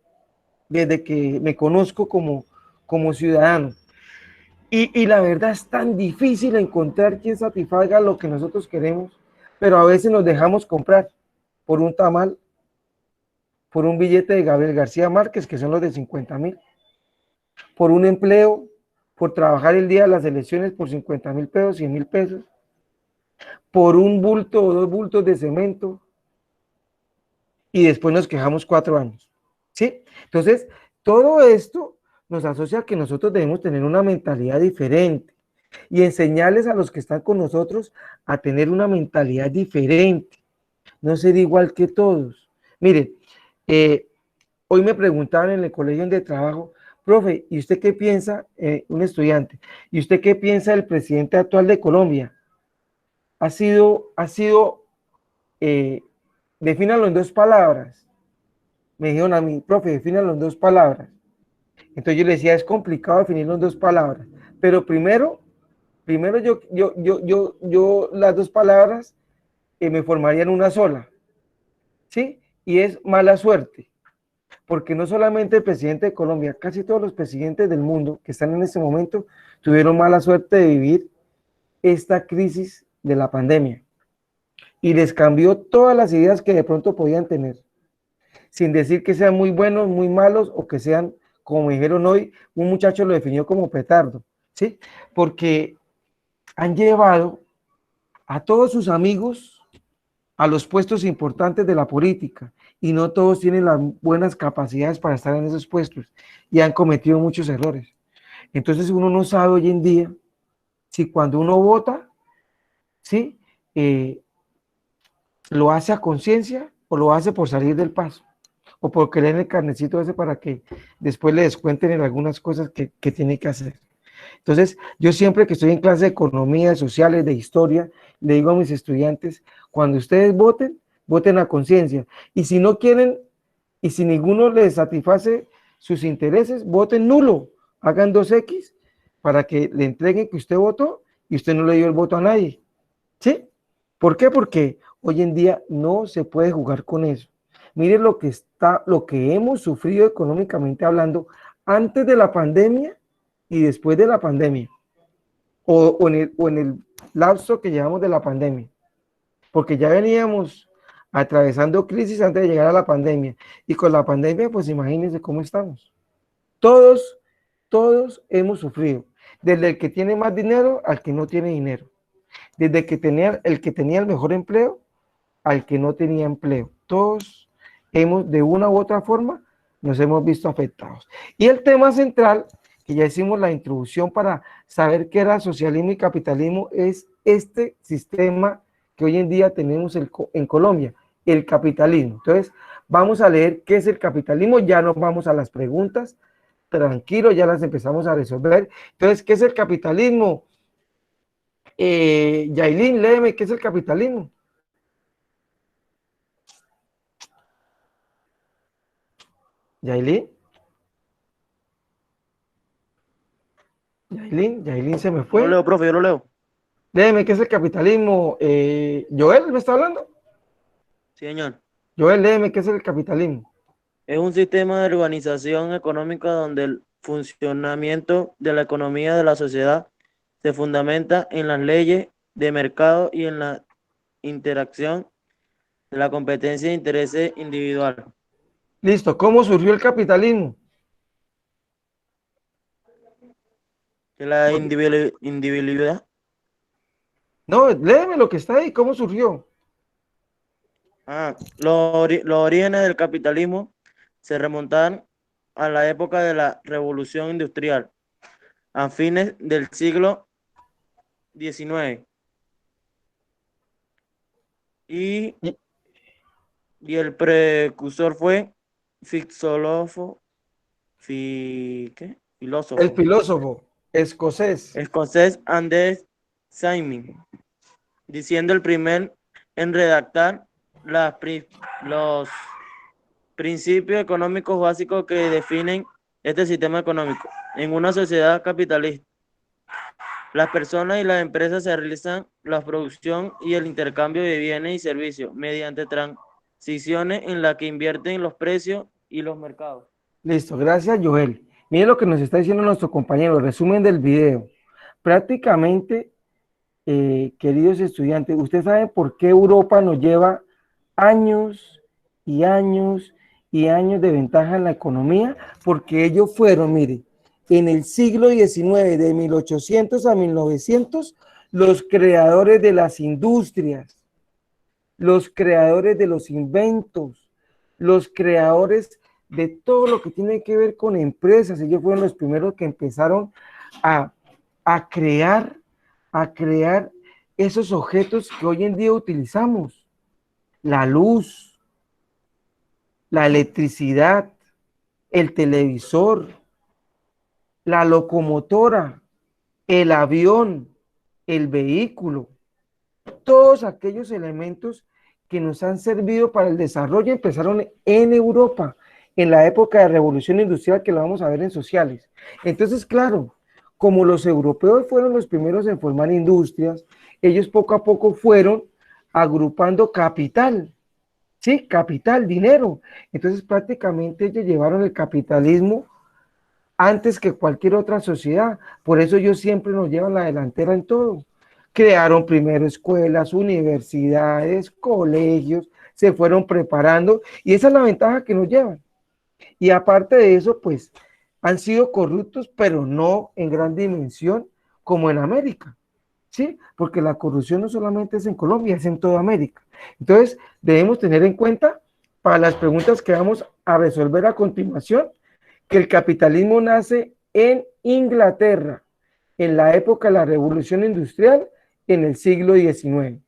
desde que me conozco como ciudadano. Y la verdad es tan difícil encontrar quien satisfaga lo que nosotros queremos, pero a veces nos dejamos comprar por un tamal, por un billete de Gabriel García Márquez, que son los de 50,000, por un empleo, por trabajar el día de las elecciones por 50,000 pesos, 100,000 pesos, por un bulto o 2 bultos de cemento, y después nos quejamos 4 años, ¿sí? Entonces, todo esto nos asocia a que nosotros debemos tener una mentalidad diferente y enseñarles a los que están con nosotros a tener una mentalidad diferente, no ser igual que todos. Miren, hoy me preguntaban en el colegio donde trabajo, profe, ¿y usted qué piensa, un estudiante, ¿y usted qué piensa del presidente actual de Colombia? Defínalo en 2 palabras. Me dijeron a mí, profe, defínalo en 2 palabras. Entonces yo le decía, es complicado definirlo en 2 palabras, pero primero yo las 2 palabras me formarían una sola, ¿sí? Y es mala suerte, porque no solamente el presidente de Colombia, casi todos los presidentes del mundo que están en este momento tuvieron mala suerte de vivir esta crisis de la pandemia y les cambió todas las ideas que de pronto podían tener, sin decir que sean muy buenos, muy malos o que sean, como me dijeron hoy, un muchacho lo definió como petardo, ¿sí? Porque han llevado a todos sus amigos a los puestos importantes de la política y no todos tienen las buenas capacidades para estar en esos puestos y han cometido muchos errores. Entonces uno no sabe hoy en día si cuando uno vota, ¿sí? Lo hace a conciencia o lo hace por salir del paso o por querer el carnecito ese para que después le descuenten en algunas cosas que tiene que hacer. Entonces, yo siempre que estoy en clase de economía, de sociales, de historia, le digo a mis estudiantes, cuando ustedes voten, voten a conciencia. Y si no quieren, y si ninguno les satisface sus intereses, voten nulo, hagan 2X para que le entreguen que usted votó y usted no le dio el voto a nadie. ¿Sí? ¿Por qué? Porque hoy en día no se puede jugar con eso. Miren lo que hemos sufrido económicamente hablando antes de la pandemia y después de la pandemia, o en el lapso que llevamos de la pandemia, porque ya veníamos atravesando crisis antes de llegar a la pandemia, y con la pandemia, pues imagínense cómo estamos. Todos hemos sufrido, desde el que tiene más dinero al que no tiene dinero, desde el que tenía el mejor empleo al que no tenía empleo. Todos hemos, de una u otra forma, nos hemos visto afectados. Y el tema central, que ya hicimos la introducción para saber qué era socialismo y capitalismo, es este sistema que hoy en día tenemos en Colombia, el capitalismo. Entonces, vamos a leer qué es el capitalismo, ya nos vamos a las preguntas, tranquilo, ya las empezamos a resolver. Entonces, ¿qué es el capitalismo? Yailin, léeme, ¿qué es el capitalismo? Yailin. Yailin se me fue. Yo lo leo, profe, yo lo leo. Léeme, ¿qué es el capitalismo? Joel, ¿me está hablando? Sí, señor. Joel, léeme, ¿qué es el capitalismo? Es un sistema de organización económica donde el funcionamiento de la economía de la sociedad se fundamenta en las leyes de mercado y en la interacción de la competencia de intereses individual. Listo, ¿cómo surgió el capitalismo? De la individualidad. No, léeme lo que está ahí, ¿cómo surgió? Los orígenes del capitalismo se remontan a la época de la Revolución Industrial, a fines del siglo XIX. Y el precursor fue filósofo, El filósofo filósofo escocés. escocés Andrés Simon, diciendo el primer en redactar los principios económicos básicos que definen este sistema económico. En una sociedad capitalista, las personas y las empresas se realizan la producción y el intercambio de bienes y servicios mediante transiciones en las que invierten los precios y los mercados. Listo, gracias Joel. Miren lo que nos está diciendo nuestro compañero, resumen del video. Prácticamente, queridos estudiantes, ¿ustedes saben por qué Europa nos lleva años y años y años de ventaja en la economía? Porque ellos fueron, mire, en el siglo XIX, de 1800 a 1900, los creadores de las industrias, los creadores de los inventos, los creadores de todo lo que tiene que ver con empresas. Ellos fueron los primeros que empezaron a crear esos objetos que hoy en día utilizamos. La luz, la electricidad, el televisor, la locomotora, el avión, el vehículo, todos aquellos elementos que nos han servido para el desarrollo empezaron en Europa, en la época de Revolución Industrial, que lo vamos a ver en sociales. Entonces, claro, como los europeos fueron los primeros en formar industrias, ellos poco a poco fueron agrupando capital, ¿sí? Capital, dinero. Entonces, prácticamente ellos llevaron el capitalismo antes que cualquier otra sociedad. Por eso ellos siempre nos llevan la delantera en todo. Crearon primero escuelas, universidades, colegios, se fueron preparando y esa es la ventaja que nos llevan. Y aparte de eso, pues han sido corruptos, pero no en gran dimensión como en América, ¿sí? Porque la corrupción no solamente es en Colombia, es en toda América. Entonces, debemos tener en cuenta, para las preguntas que vamos a resolver a continuación, que el capitalismo nace en Inglaterra, en la época de la Revolución Industrial, en el siglo XIX.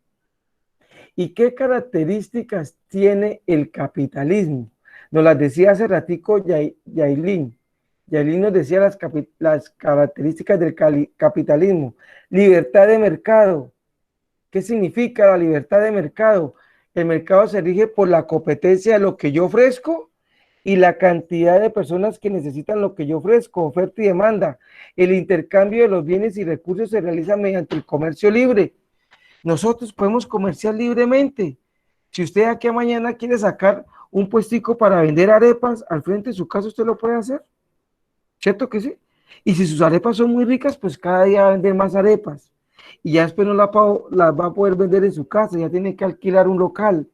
¿Y qué características tiene el capitalismo? Nos las decía hace ratico Yailin. Yailin nos decía las características del capitalismo. Libertad de mercado. ¿Qué significa la libertad de mercado? El mercado se rige por la competencia de lo que yo ofrezco y la cantidad de personas que necesitan lo que yo ofrezco, oferta y demanda. El intercambio de los bienes y recursos se realiza mediante el comercio libre. Nosotros podemos comerciar libremente. Si usted aquí a mañana quiere sacar un puestico para vender arepas al frente de su casa, usted lo puede hacer. ¿Cierto que sí? Y si sus arepas son muy ricas, pues cada día va a vender más arepas. Y ya después no las va a poder vender en su casa, ya tiene que alquilar un local.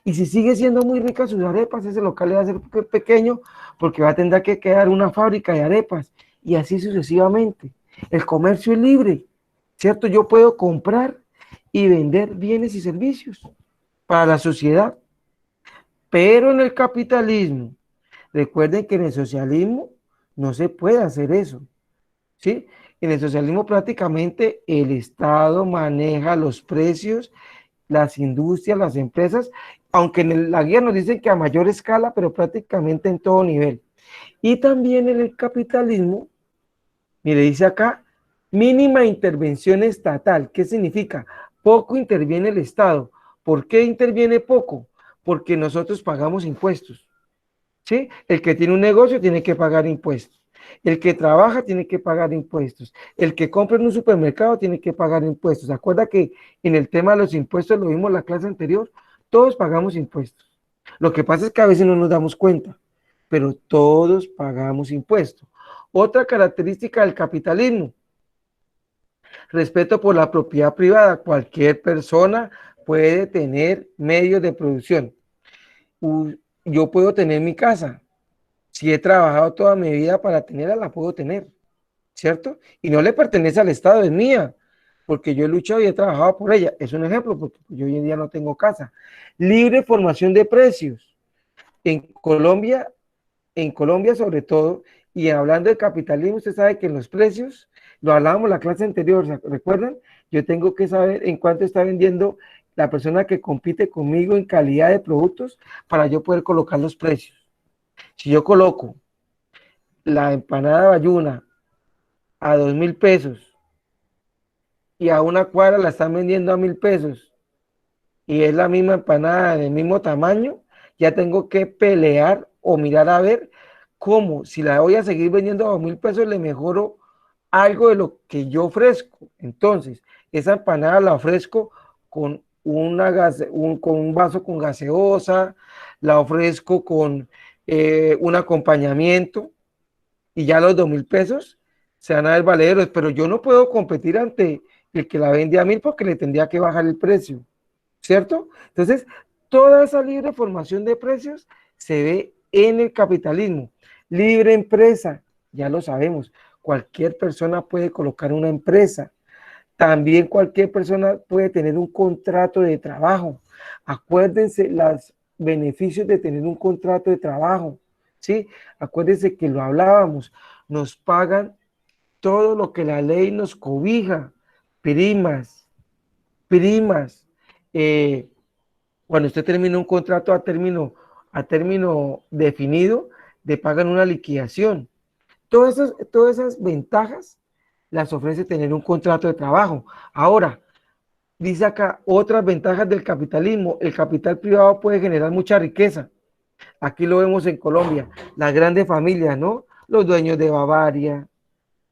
Y si sigue siendo muy rica sus arepas, ese local le va a ser pequeño porque va a tener que quedar una fábrica de arepas y así sucesivamente. El comercio es libre, ¿cierto? Yo puedo comprar y vender bienes y servicios para la sociedad. Pero en el capitalismo, recuerden que en el socialismo no se puede hacer eso, ¿sí? En el socialismo prácticamente el Estado maneja los precios, las industrias, las empresas, aunque en la guía nos dicen que a mayor escala, pero prácticamente en todo nivel. Y también en el capitalismo, mire, dice acá, mínima intervención estatal. ¿Qué significa? Poco interviene el Estado. ¿Por qué interviene poco? Porque nosotros pagamos impuestos, ¿sí? El que tiene un negocio tiene que pagar impuestos. El que trabaja tiene que pagar impuestos. El que compra en un supermercado tiene que pagar impuestos. ¿Se acuerda que en el tema de los impuestos, lo vimos en la clase anterior? Todos pagamos impuestos. Lo que pasa es que a veces no nos damos cuenta, pero todos pagamos impuestos. Otra característica del capitalismo: respeto por la propiedad privada. Cualquier persona puede tener medios de producción. Yo puedo tener mi casa. Si he trabajado toda mi vida para tenerla, la puedo tener, ¿cierto? Y no le pertenece al Estado, es mía, porque yo he luchado y he trabajado por ella. Es un ejemplo, porque yo hoy en día no tengo casa. Libre formación de precios. En Colombia sobre todo, y hablando de capitalismo, usted sabe que en los precios, lo hablábamos en la clase anterior, ¿recuerdan? Yo tengo que saber en cuánto está vendiendo la persona que compite conmigo en calidad de productos para yo poder colocar los precios. Si yo coloco la empanada bayuna a 2.000 pesos y a una cuadra la están vendiendo a 1.000 pesos y es la misma empanada del mismo tamaño, ya tengo que pelear o mirar a ver cómo, si la voy a seguir vendiendo a 2.000 pesos, le mejoro algo de lo que yo ofrezco. Entonces, esa empanada la ofrezco con con un vaso con gaseosa, la ofrezco con un acompañamiento y ya los 2.000 pesos se van a ver valeros, pero yo no puedo competir ante el que la vende a 1.000 porque le tendría que bajar el precio, ¿cierto? Entonces, toda esa libre formación de precios se ve en el capitalismo. Libre empresa, ya lo sabemos, cualquier persona puede colocar una empresa. También cualquier persona puede tener un contrato de trabajo. Acuérdense los beneficios de tener un contrato de trabajo, ¿sí? Acuérdense que lo hablábamos, nos pagan todo lo que la ley nos cobija, primas. Cuando usted termina un contrato a término definido, le pagan una liquidación. Todas esas ventajas las ofrece tener un contrato de trabajo. Ahora, dice acá, otras ventajas del capitalismo. El capital privado puede generar mucha riqueza. Aquí lo vemos en Colombia, las grandes familias, ¿no? Los dueños de Bavaria,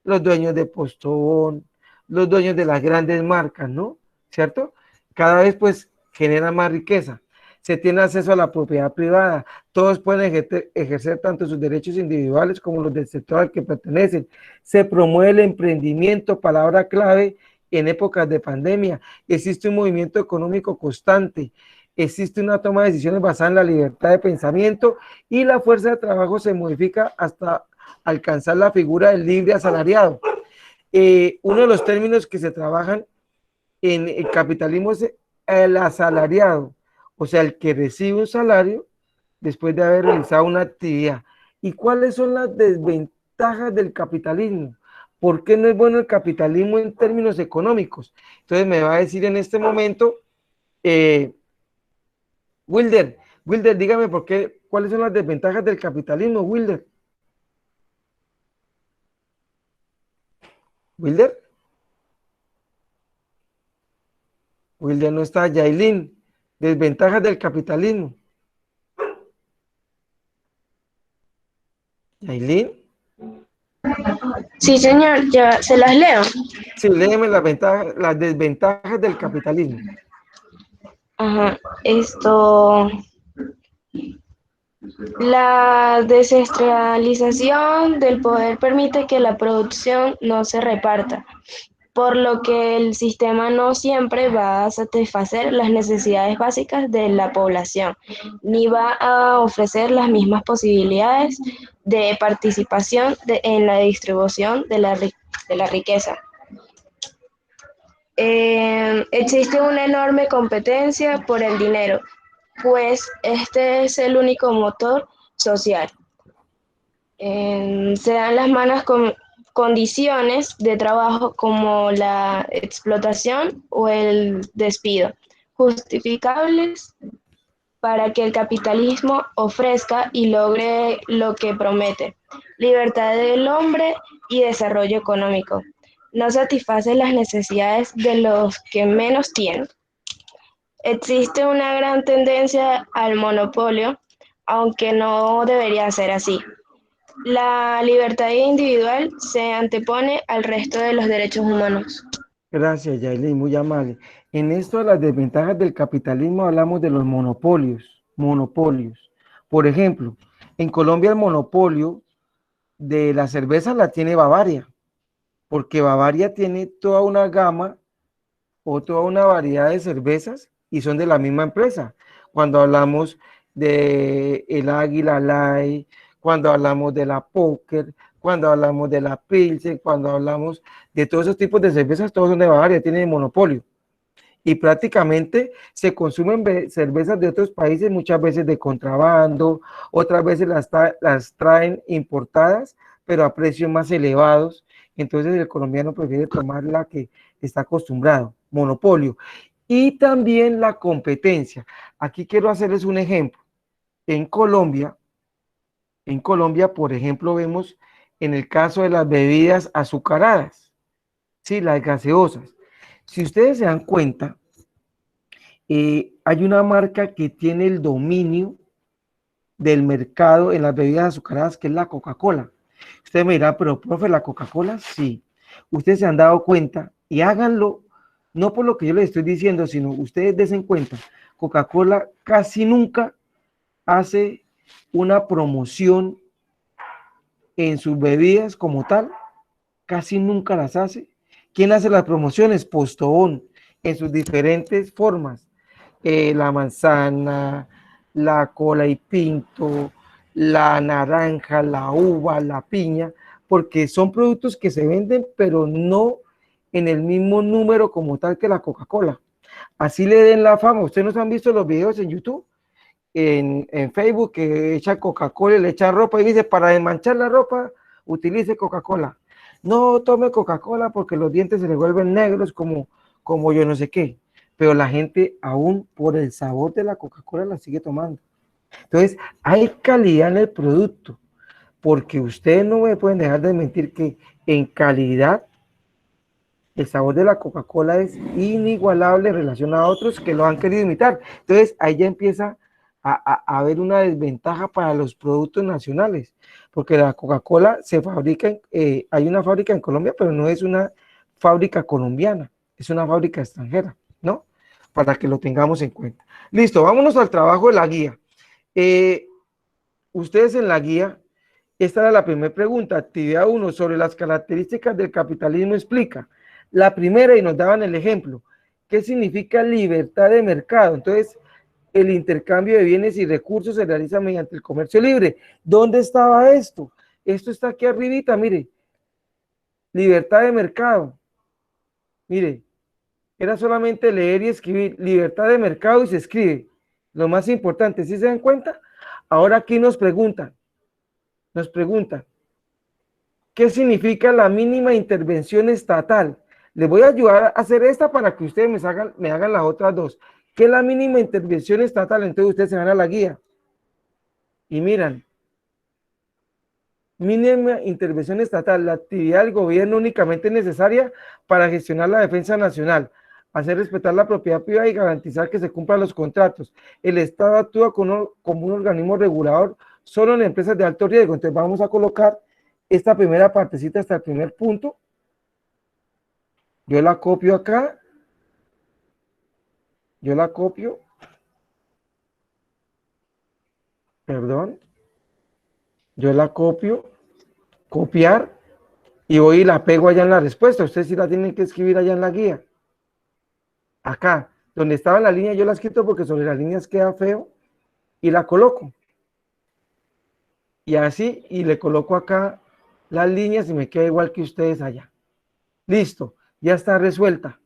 los dueños de Postobón, los dueños de las grandes marcas, ¿no? ¿Cierto? Cada vez pues genera más riqueza. Se tiene acceso a la propiedad privada. Todos pueden ejercer tanto sus derechos individuales como los del sector al que pertenecen. Se promueve el emprendimiento, palabra clave en épocas de pandemia. Existe un movimiento económico constante. Existe una toma de decisiones basada en la libertad de pensamiento y la fuerza de trabajo se modifica hasta alcanzar la figura del libre asalariado. Uno de los términos que se trabajan en el capitalismo es el asalariado, o sea, el que recibe un salario después de haber realizado una actividad. ¿Y cuáles son las desventajas del capitalismo? ¿Por qué no es bueno el capitalismo en términos económicos? Entonces me va a decir en este momento, Wilder, dígame cuáles son las desventajas del capitalismo, Wilder. ¿Wilder? Wilder no está. Yailin, desventajas del capitalismo. Yailin. Sí, señor, ya se las leo. Sí, léeme las desventajas del capitalismo. Ajá, la descentralización del poder permite que la producción no se reparta, por lo que el sistema no siempre va a satisfacer las necesidades básicas de la población, ni va a ofrecer las mismas posibilidades de participación en la distribución de la riqueza. Existe una enorme competencia por el dinero, pues este es el único motor social. Se dan las malas condiciones de trabajo como la explotación o el despido, justificables para que el capitalismo ofrezca y logre lo que promete: libertad del hombre y desarrollo económico. No satisface las necesidades de los que menos tienen. Existe una gran tendencia al monopolio, aunque no debería ser así. La libertad individual se antepone al resto de los derechos humanos. Gracias, Yailin, muy amable. En esto de las desventajas del capitalismo hablamos de los monopolios. Por ejemplo, en Colombia el monopolio de la cerveza la tiene Bavaria, porque Bavaria tiene toda una gama o toda una variedad de cervezas y son de la misma empresa. Cuando hablamos de el Águila Light, cuando hablamos de la Póker, cuando hablamos de la Pilsen, cuando hablamos de todos esos tipos de cervezas, todos son de Bavaria, tienen monopolio. Y prácticamente se consumen cervezas de otros países, muchas veces de contrabando, otras veces las traen importadas, pero a precios más elevados. Entonces el colombiano prefiere tomar la que está acostumbrado, monopolio. Y también la competencia. Aquí quiero hacerles un ejemplo. En Colombia, por ejemplo, vemos en el caso de las bebidas azucaradas, sí, las gaseosas. Si ustedes se dan cuenta, hay una marca que tiene el dominio del mercado en las bebidas azucaradas, que es la Coca-Cola. Ustedes me dirán, pero profe, ¿la Coca-Cola? Sí. Ustedes se han dado cuenta y háganlo, no por lo que yo les estoy diciendo, sino ustedes den cuenta. Coca-Cola casi nunca hace una promoción en sus bebidas como tal, casi nunca las hace. ¿Quién hace las promociones? Postobón, en sus diferentes formas. La manzana, la cola y pinto, la naranja, la uva, la piña, porque son productos que se venden, pero no en el mismo número como tal que la Coca-Cola. Así le den la fama. ¿Ustedes no han visto los videos en YouTube? En Facebook, que echa Coca-Cola y le echa ropa y dice, para desmanchar la ropa, utilice Coca-Cola. No tome Coca-Cola porque los dientes se le vuelven negros como yo no sé qué. Pero la gente aún por el sabor de la Coca-Cola la sigue tomando. Entonces, hay calidad en el producto, porque ustedes no me pueden dejar de mentir que en calidad el sabor de la Coca-Cola es inigualable en relación a otros que lo han querido imitar. Entonces, ahí ya empieza a haber una desventaja para los productos nacionales, porque la Coca-Cola se fabrica, hay una fábrica en Colombia, pero no es una fábrica colombiana, es una fábrica extranjera, ¿no? Para que lo tengamos en cuenta. Listo, vámonos al trabajo de la guía. Ustedes en la guía, esta era la primera pregunta, actividad 1, sobre las características del capitalismo explica. La primera, y nos daban el ejemplo, ¿qué significa libertad de mercado? Entonces, el intercambio de bienes y recursos se realiza mediante el comercio libre. ¿Dónde estaba esto? Esto está aquí arribita, mire. Libertad de mercado. Mire, era solamente leer y escribir. Libertad de mercado y se escribe. Lo más importante, ¿sí se dan cuenta? Ahora aquí nos preguntan, ¿qué significa la mínima intervención estatal? Les voy a ayudar a hacer esta para que ustedes me hagan las otras dos. ¿Qué es la mínima intervención estatal? Entonces ustedes se van a la guía y miran. Mínima intervención estatal, la actividad del gobierno únicamente necesaria para gestionar la defensa nacional, hacer respetar la propiedad privada y garantizar que se cumplan los contratos. El Estado actúa como un organismo regulador solo en empresas de alto riesgo. Entonces vamos a colocar esta primera partecita hasta el primer punto. Yo la copio acá. Yo la copio. Perdón. Yo la copio. Copiar. Y voy y la pego allá en la respuesta. Ustedes sí la tienen que escribir allá en la guía. Acá, donde estaba la línea, yo la he escrito porque sobre las líneas queda feo. Y la coloco. Y así, y le coloco acá las líneas y me queda igual que ustedes allá. Listo, ya está resuelta.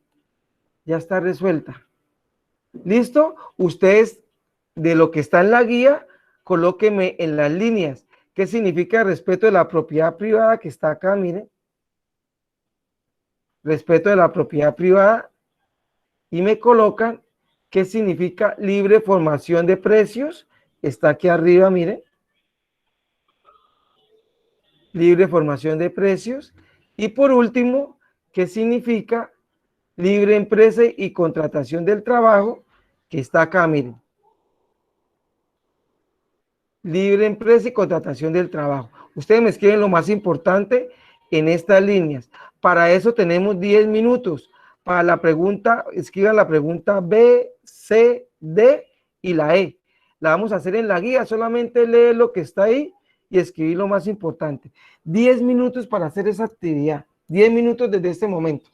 Ya está resuelta. ¿Listo? Ustedes, de lo que está en la guía, colóquenme en las líneas. ¿Qué significa respeto de la propiedad privada que está acá? Miren. Respeto de la propiedad privada. Y me colocan qué significa libre formación de precios. Está aquí arriba, miren. Libre formación de precios. Y por último, ¿qué significa libre empresa y contratación del trabajo? Que está acá, miren. Libre empresa y contratación del trabajo. Ustedes me escriben lo más importante en estas líneas. Para eso tenemos 10 minutos. Para la pregunta, escriban la pregunta B, C, D y la E. La vamos a hacer en la guía. Solamente lee lo que está ahí y escribir lo más importante. 10 minutos para hacer esa actividad. 10 minutos desde este momento.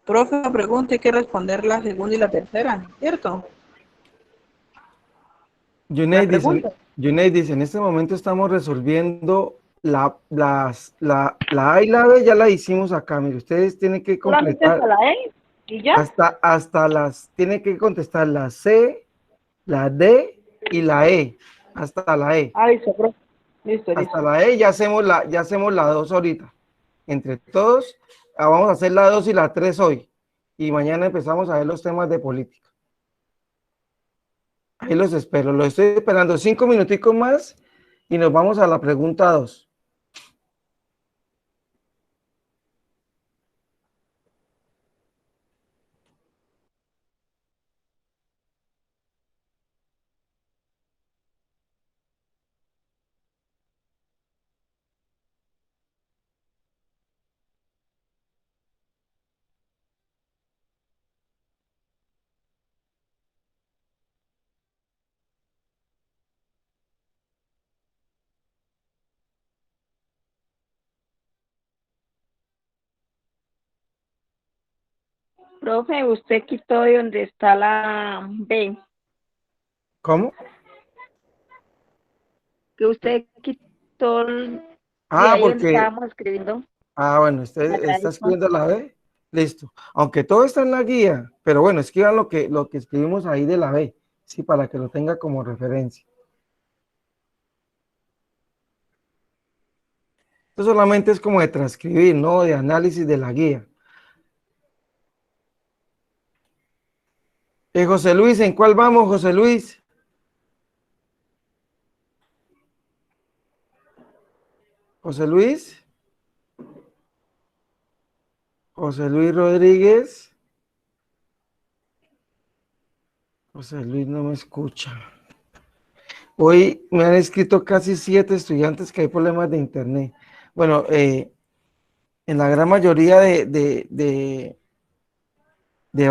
Profe, la pregunta hay que responder la segunda y la tercera, ¿cierto? La pregunta. Junaid dice, en este momento estamos resolviendo la A y la B, ya la hicimos acá. Mire, ustedes tienen que Solamente hasta completar la E y ya. tienen que contestar la C, la D y la E, hasta la E. Ah, listo, profe. Listo, Hasta listo. la E ya hacemos la 2 ahorita. Entre todos, vamos a hacer la 2 y la 3 hoy. Y mañana empezamos a ver los temas de política. Ahí los espero, los estoy esperando 5 minuticos más y nos vamos a la pregunta 2. Profe, usted quitó de donde está la B, ¿Cómo? que usted quitó de Ah, ahí donde porque, estábamos escribiendo bueno, la usted está tradición. escribiendo la B. Listo. Aunque todo está en la guía, pero bueno, escriban lo que escribimos ahí de la B, sí, para que lo tenga como referencia. Esto solamente es como de transcribir, ¿no? De análisis de la guía. José Luis, ¿en cuál vamos, José Luis? José Luis. José Luis Rodríguez. José Luis no me escucha. Hoy me han escrito casi 7 estudiantes que hay problemas de internet. Bueno, en la gran mayoría de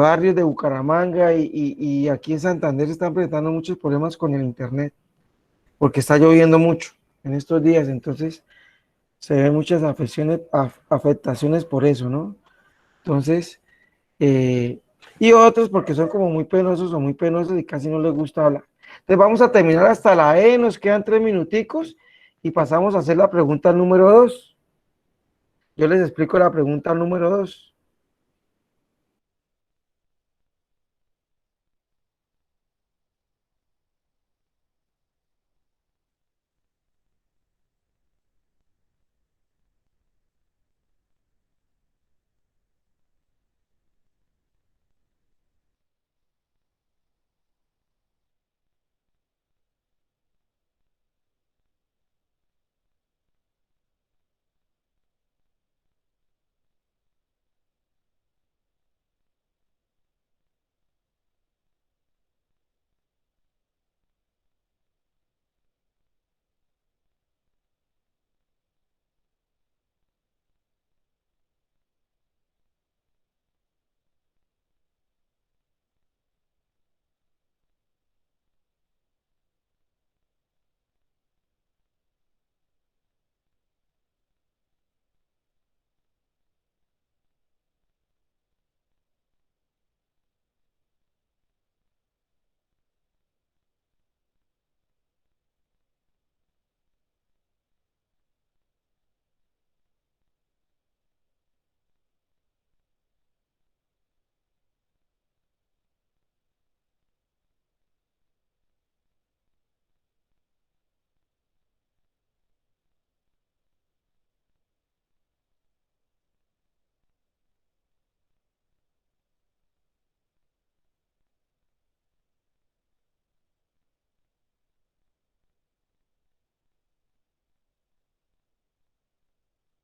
barrios de Bucaramanga y aquí en Santander se están presentando muchos problemas con el internet, porque está lloviendo mucho en estos días, entonces se ven muchas afectaciones por eso, ¿no? Entonces, eh, y otros porque son como muy penosos o muy penosos y casi no les gusta hablar. Entonces vamos a terminar hasta la E, nos quedan 3 minuticos y pasamos a hacer la pregunta número 2. Yo les explico la pregunta número 2.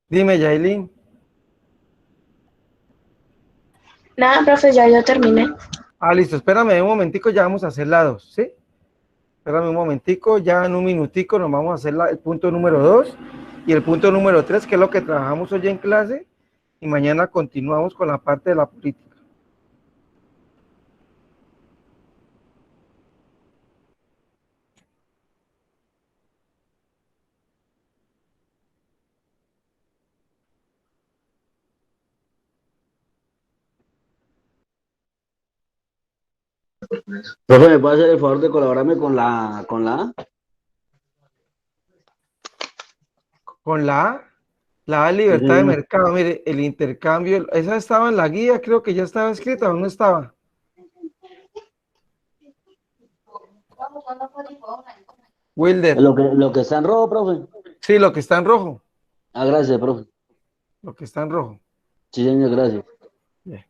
Dime, Yailin. Nada, profe, ya yo terminé. Listo, espérame un momentico, ya vamos a hacer la 2, ¿sí? Espérame un momentico, ya en un minutico nos vamos a hacer el punto número 2 y el punto número 3, que es lo que trabajamos hoy en clase, y mañana continuamos con la parte de la política. Profe, ¿me puede hacer el favor de colaborarme con la A? Con la A, Sí, libertad de señor. mercado, mire, el intercambio, esa estaba en la guía, creo que ya estaba escrita, ¿o no estaba? Wilder, Lo que está en rojo, profe. sí, lo que está en rojo, Ah, gracias, profe. lo que está en rojo. Sí, señor, gracias. Bien.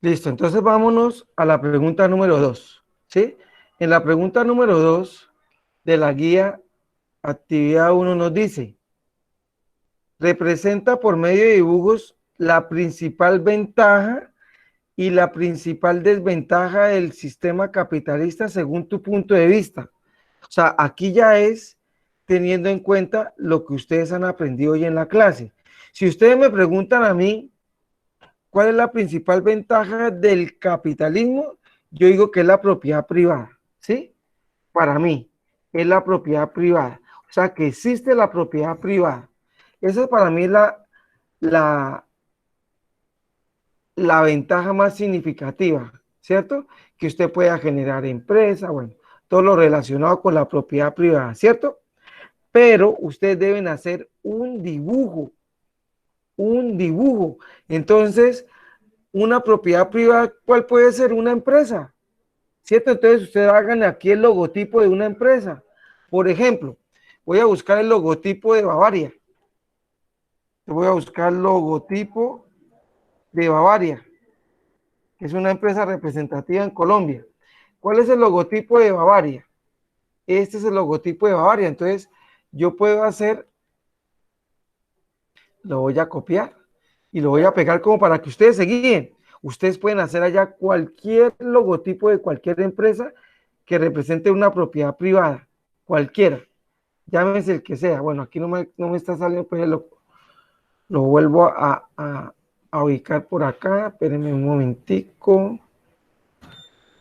Listo, entonces vámonos a la pregunta número 2, ¿sí? En la pregunta número 2 de la guía actividad uno nos dice, representa por medio de dibujos la principal ventaja y la principal desventaja del sistema capitalista según tu punto de vista. O sea, aquí ya es teniendo en cuenta lo que ustedes han aprendido hoy en la clase. Si ustedes me preguntan a mí, ¿cuál es la principal ventaja del capitalismo? Yo digo que es la propiedad privada, ¿sí? Para mí, es la propiedad privada. O sea, que existe la propiedad privada. Esa para mí es la, la ventaja más significativa, ¿cierto? Que usted pueda generar empresa, bueno, todo lo relacionado con la propiedad privada, ¿cierto? Pero ustedes deben hacer un dibujo, un dibujo. Entonces, una propiedad privada, ¿cuál puede ser? Una empresa, ¿cierto? Entonces, ustedes hagan aquí el logotipo de una empresa. Por ejemplo, voy a buscar el logotipo de Bavaria. Voy a buscar el logotipo de Bavaria, que es una empresa representativa en Colombia. ¿Cuál es el logotipo de Bavaria? Este es el logotipo de Bavaria. Entonces, yo puedo hacer, lo voy a copiar y lo voy a pegar como para que ustedes se guíen. Ustedes pueden hacer allá cualquier logotipo de cualquier empresa que represente una propiedad privada, cualquiera, llámese el que sea. Bueno, aquí no me está saliendo, pues lo vuelvo a ubicar por acá. Espérenme un momentico.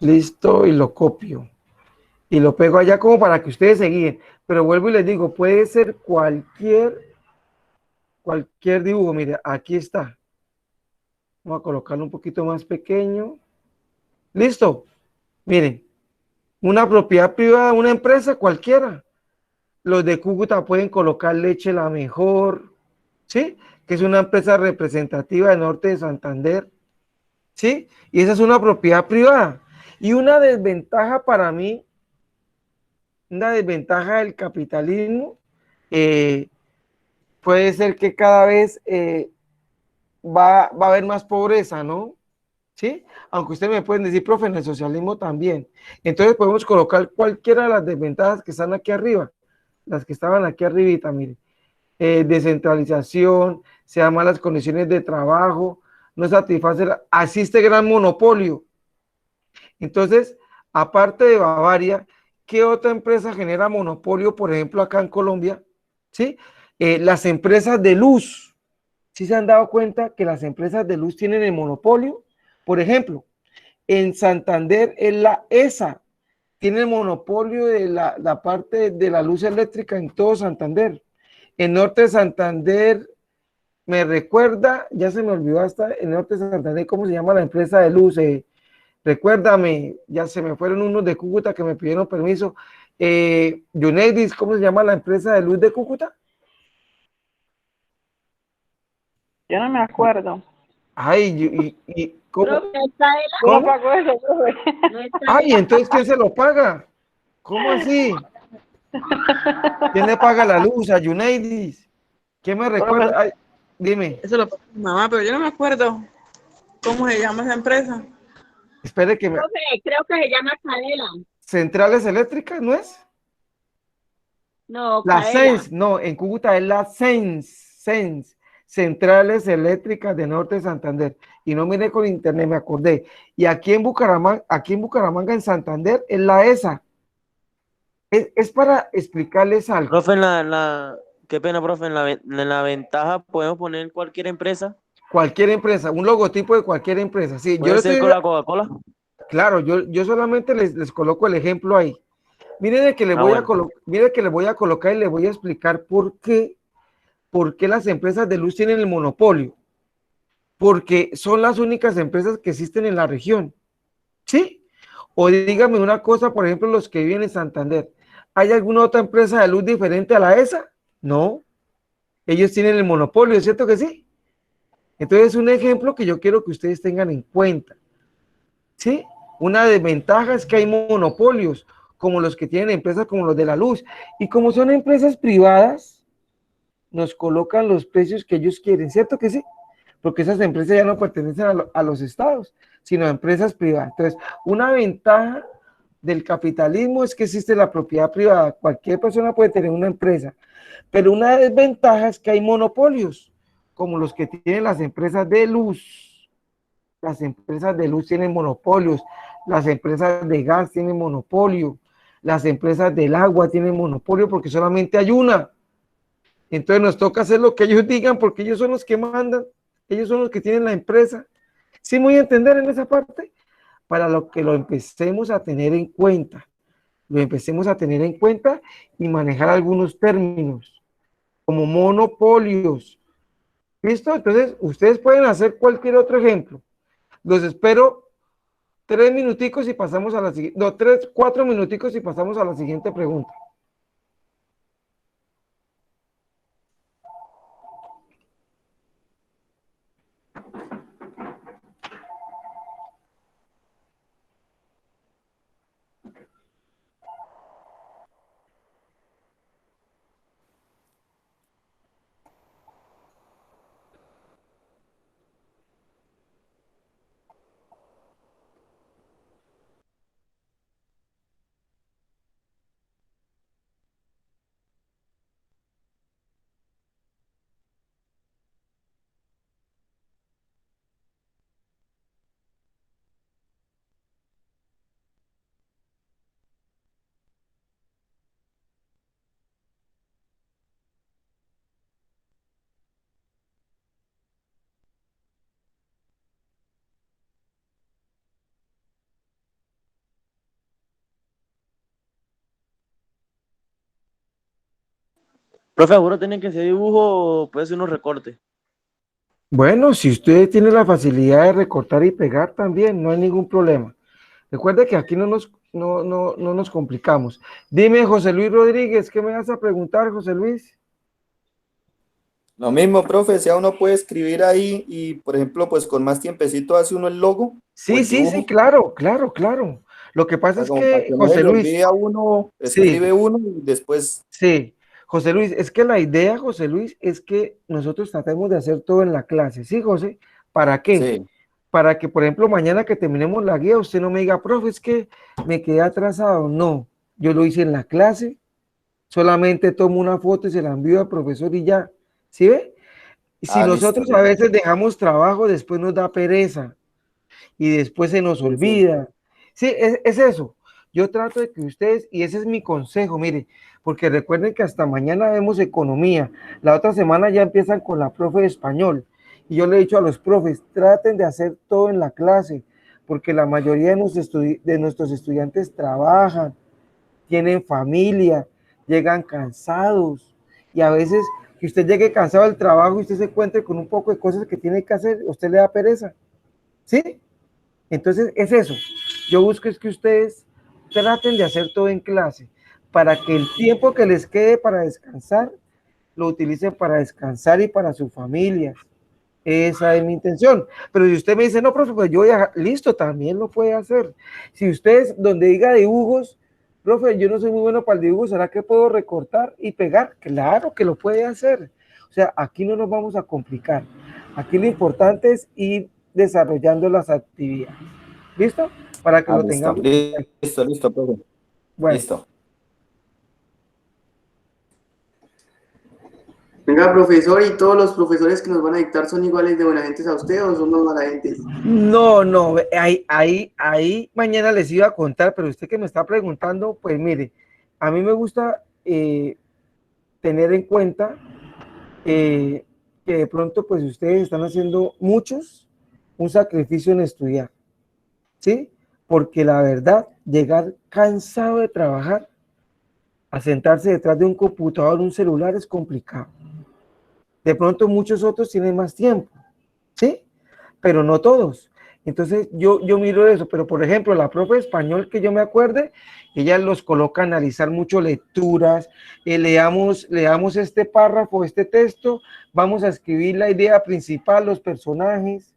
Listo, y lo copio. Y lo pego allá como para que ustedes se guíen. Pero vuelvo y les digo, puede ser cualquier dibujo. Mire, aquí está. Vamos a colocarlo un poquito más pequeño. Listo. Miren, una propiedad privada, una empresa cualquiera. Los de Cúcuta pueden colocar Leche La Mejor, ¿sí? Que es una empresa representativa del norte de Santander, ¿sí? Y esa es una propiedad privada. Y una desventaja para mí, una desventaja del capitalismo, eh, puede ser que cada vez va a haber más pobreza, ¿no? ¿Sí? Aunque ustedes me pueden decir, profe, en el socialismo también. Entonces podemos colocar cualquiera de las desventajas que están aquí arriba, las que estaban aquí arribita, miren. Descentralización, se dan malas condiciones de trabajo, no satisface, asiste gran monopolio. Entonces, aparte de Bavaria, ¿qué otra empresa genera monopolio, por ejemplo, acá en Colombia? ¿Sí? Las empresas de luz, ¿Sí se han dado cuenta que las empresas de luz tienen el monopolio? Por ejemplo, en Santander es la ESA, tiene el monopolio de la parte de la luz eléctrica en todo Santander. En Norte de Santander, me recuerda, ya se me olvidó hasta en Norte de Santander, ¿cómo se llama la empresa de luz? Recuérdame, ya se me fueron unos de Cúcuta que me pidieron permiso. Yunedis, ¿cómo se llama la empresa de luz de Cúcuta? Yo no me acuerdo. Ay, ¿cómo? Profe, ¿está él? ¿Cómo ¿Cómo? pagó eso, profe? No está Ay, él. entonces, ¿quién se lo paga? ¿Cómo así? ¿Quién le paga la luz a Yunedis? ¿Quién me recuerda? Profe, Ay, dime, eso lo pagó mi mamá, pero yo no me acuerdo cómo se llama esa empresa. espere que me... Profe, creo que se llama Caela. ¿Centrales eléctricas no es? No, La Caela. SENS, no, en Cúcuta es la SENS, Centrales Eléctricas de Norte de Santander. Y no miré con internet, me acordé. Y aquí en Bucaramanga, en Santander, es la ESA. Es para explicarles algo. Profe, qué pena, profe, en la ventaja podemos poner cualquier empresa. Cualquier empresa, un logotipo de cualquier empresa. Sí, yo Puede ser estoy, con la Coca-Cola. claro, yo solamente les coloco el ejemplo ahí. Miren que Ah, bueno. miren que les voy a colocar y les voy a explicar por qué las empresas de luz tienen el monopolio. Porque son las únicas empresas que existen en la región. ¿Sí? O dígame una cosa, por ejemplo, los que viven en Santander. ¿Hay alguna otra empresa de luz diferente a la ESA? No. Ellos tienen el monopolio, ¿es cierto que sí? Entonces, un ejemplo que yo quiero que ustedes tengan en cuenta. ¿Sí? Una desventaja es que hay monopolios, como los que tienen empresas como los de la luz. Y como son empresas privadas, nos colocan los precios que ellos quieren, ¿cierto que sí? Porque esas empresas ya no pertenecen a los estados, sino a empresas privadas. Entonces, una ventaja del capitalismo es que existe la propiedad privada. Cualquier persona puede tener una empresa, pero una desventaja es que hay monopolios, como los que tienen las empresas de luz. Las empresas de luz tienen monopolios, las empresas de gas tienen monopolio, las empresas del agua tienen monopolio porque solamente hay una. Entonces nos toca hacer lo que ellos digan porque ellos son los que mandan, ellos son los que tienen la empresa. ¿Sí me voy a entender en esa parte? Para lo que lo empecemos a tener en cuenta, lo empecemos a tener en cuenta y manejar algunos términos como monopolios. ¿Listo? Entonces ustedes pueden hacer cualquier otro ejemplo. Los espero 3 minuticos y pasamos a la siguiente, no, 4 minuticos y pasamos a la siguiente pregunta. Profe, ¿seguro tiene que ser dibujo o puede ser unos recortes? Bueno, si ustedes tienen la facilidad de recortar y pegar también, no hay ningún problema. Recuerda que aquí no nos complicamos. Dime, José Luis Rodríguez, ¿qué me vas a preguntar, José Luis? Lo mismo, profe, si uno puede escribir ahí y, por ejemplo, pues con más tiempecito hace uno el logo o Sí, el sí, dibujo, sí, claro, claro, claro. Lo que o pasa sea, es como para que, que no se José le Luis, olvide a uno, sí, escribe uno y después, sí, José Luis, es que la idea, José Luis, es que nosotros tratemos de hacer todo en la clase, ¿sí, José? ¿Para qué? sí, Para que, por ejemplo, mañana que terminemos la guía, usted no me diga, profe, es que me quedé atrasado. No, yo lo hice en la clase, solamente tomo una foto y se la envío al profesor y ya, ¿sí ve? Si listo, nosotros a listo. veces dejamos trabajo, después nos da pereza y después se nos Sí, sí. olvida. Sí, es eso. Yo trato de que ustedes, y ese es mi consejo, mire, porque recuerden que hasta mañana vemos economía, la otra semana ya empiezan con la profe de español, y yo le he dicho a los profes, traten de hacer todo en la clase, porque la mayoría de nuestros estudiantes trabajan, tienen familia, llegan cansados, y a veces que usted llegue cansado del trabajo y usted se encuentre con un poco de cosas que tiene que hacer, usted le da pereza, ¿sí? Entonces es eso, yo busco es que ustedes traten de hacer todo en clase, para que el tiempo que les quede para descansar, lo utilicen para descansar y para sus familias. Esa es mi intención. Pero si usted me dice, no, profe, pues yo ya, listo, también lo puede hacer. Si ustedes, donde diga dibujos, profe, yo no soy muy bueno para el dibujo, ¿será que puedo recortar y pegar? Claro que lo puede hacer. O sea, aquí no nos vamos a complicar. Aquí lo importante es ir desarrollando las actividades. ¿Listo? Para que lo Listo, tengamos. listo, profe. Bueno. Listo. Venga, profesor, ¿y todos los profesores que nos van a dictar son iguales de buena gente a usted o son más mala gente? No, ahí mañana les iba a contar, pero usted que me está preguntando, pues mire, a mí me gusta tener en cuenta que de pronto pues ustedes están haciendo muchos un sacrificio en estudiar, ¿sí? Porque la verdad, llegar cansado de trabajar a sentarse detrás de un computador, un celular es complicado. De pronto muchos otros tienen más tiempo, ¿sí? Pero no todos. Entonces yo miro eso, pero por ejemplo la profe de español que yo me acuerde, ella los coloca a analizar mucho lecturas, leamos este párrafo, este texto, vamos a escribir la idea principal, los personajes,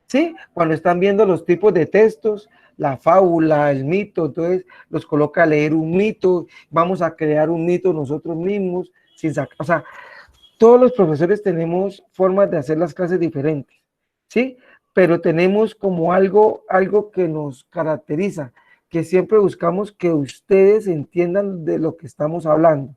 ¿sí? Cuando están viendo los tipos de textos, la fábula, el mito, entonces los coloca a leer un mito, vamos a crear un mito nosotros mismos, sin sacar, o sea, todos los profesores tenemos formas de hacer las clases diferentes, ¿sí? Pero tenemos como algo que nos caracteriza, que siempre buscamos que ustedes entiendan de lo que estamos hablando,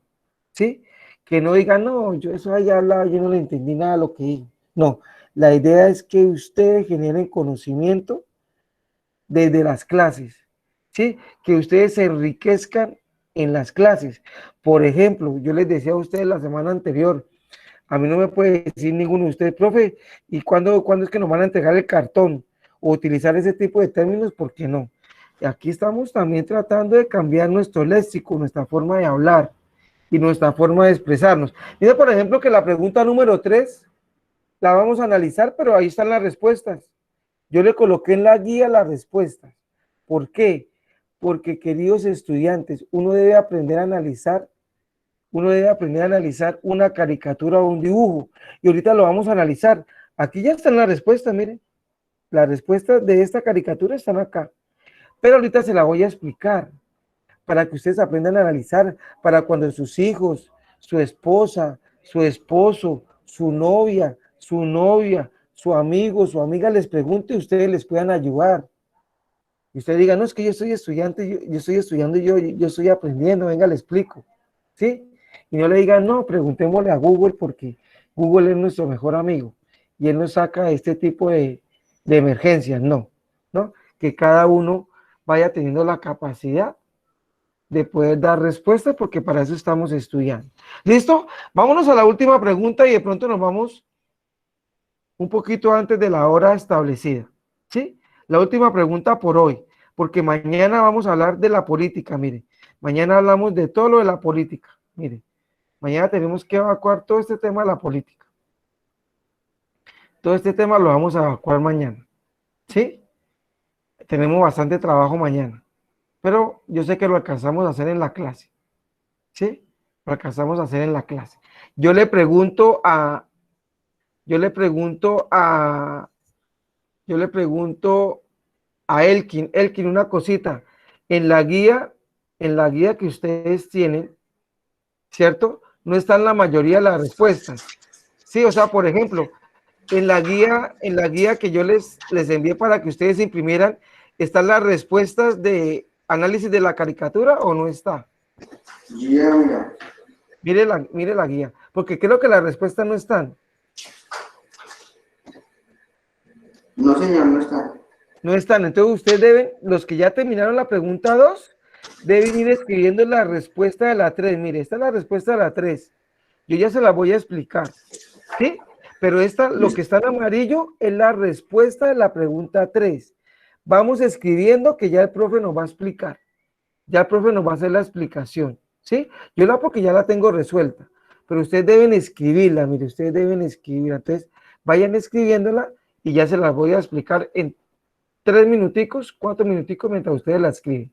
¿sí? Que no digan, no, yo eso ahí hablaba, yo no le entendí nada de lo que dijo. No, la idea es que ustedes generen conocimiento desde las clases, ¿sí? Que ustedes se enriquezcan en las clases. Por ejemplo, yo les decía a ustedes la semana anterior, a mí no me puede decir ninguno de ustedes, profe, ¿y cuándo es que nos van a entregar el cartón? O utilizar ese tipo de términos, ¿por qué no? Y aquí estamos también tratando de cambiar nuestro léxico, nuestra forma de hablar y nuestra forma de expresarnos. Mira, por ejemplo, que la pregunta número 3 la vamos a analizar, pero ahí están las respuestas. Yo le coloqué en la guía las respuestas. ¿Por qué? Porque, queridos estudiantes, uno debe aprender a analizar una caricatura o un dibujo, y ahorita lo vamos a analizar. Aquí ya están las respuestas, miren, las respuestas de esta caricatura están acá, pero ahorita se la voy a explicar, para que ustedes aprendan a analizar, para cuando sus hijos, su esposa, su esposo, su novia, su amigo, su amiga les pregunte, ustedes les puedan ayudar. Y ustedes digan, no, es que yo soy estudiante, yo estoy estudiando, yo estoy aprendiendo, venga, le explico, ¿sí? Y no le digan, no, preguntémosle a Google porque Google es nuestro mejor amigo y él nos saca este tipo de emergencias, no, que cada uno vaya teniendo la capacidad de poder dar respuestas porque para eso estamos estudiando. ¿Listo? Vámonos a la última pregunta y de pronto nos vamos un poquito antes de la hora establecida, ¿sí? La última pregunta por hoy, porque mañana vamos a hablar de la política, mire, mañana hablamos de todo lo de la política, mire. Mañana tenemos que evacuar todo este tema de la política. Todo este tema lo vamos a evacuar mañana. ¿Sí? Tenemos bastante trabajo mañana. Pero yo sé que lo alcanzamos a hacer en la clase. ¿Sí? Lo alcanzamos a hacer en la clase. Yo le pregunto a Elkin, una cosita. En la guía que ustedes tienen, ¿cierto? No están la mayoría de las respuestas. Sí, o sea, por ejemplo, en la guía que yo les envié para que ustedes imprimieran, ¿están las respuestas de análisis de la caricatura o no está? Yeah. Mire la guía, porque creo que las respuestas no están. No, señor, no están. No están, entonces ustedes deben, los que ya terminaron la pregunta 2, deben ir escribiendo la respuesta de la 3. Mire, esta es la respuesta de la 3. Yo ya se la voy a explicar, ¿sí? Pero esta, lo que está en amarillo es la respuesta de la pregunta 3. Vamos escribiendo que ya el profe nos va a explicar. Ya el profe nos va a hacer la explicación, ¿sí? Yo la porque ya la tengo resuelta, pero ustedes deben escribirla, mire, ustedes deben escribirla. Entonces, vayan escribiéndola y ya se las voy a explicar en 3 minuticos, 4 minuticos mientras ustedes la escriben.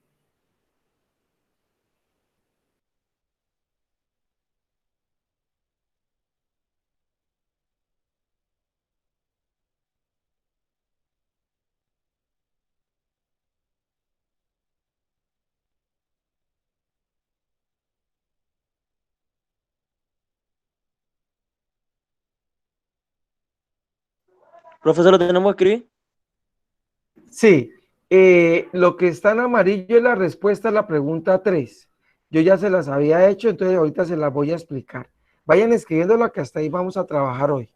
Profesor, ¿lo tenemos que escribir? Sí, lo que está en amarillo es la respuesta a la pregunta 3. Yo ya se las había hecho, entonces ahorita se las voy a explicar. Vayan escribiéndolo que hasta ahí vamos a trabajar hoy.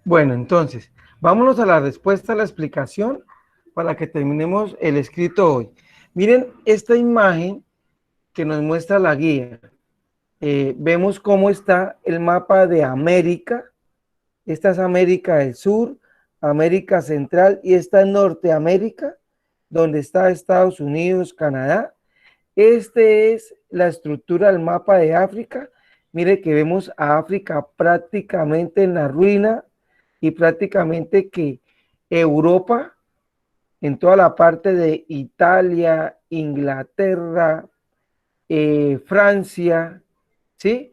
Bueno, entonces, vámonos a la respuesta, a la explicación, para que terminemos el escrito hoy. Miren esta imagen que nos muestra la guía. Vemos cómo está el mapa de América. Esta es América del Sur, América Central y esta es Norteamérica, donde está Estados Unidos, Canadá. Este es la estructura del mapa de África. Mire que vemos a África prácticamente en la ruina y prácticamente que Europa, en toda la parte de Italia, Inglaterra, Francia, ¿sí?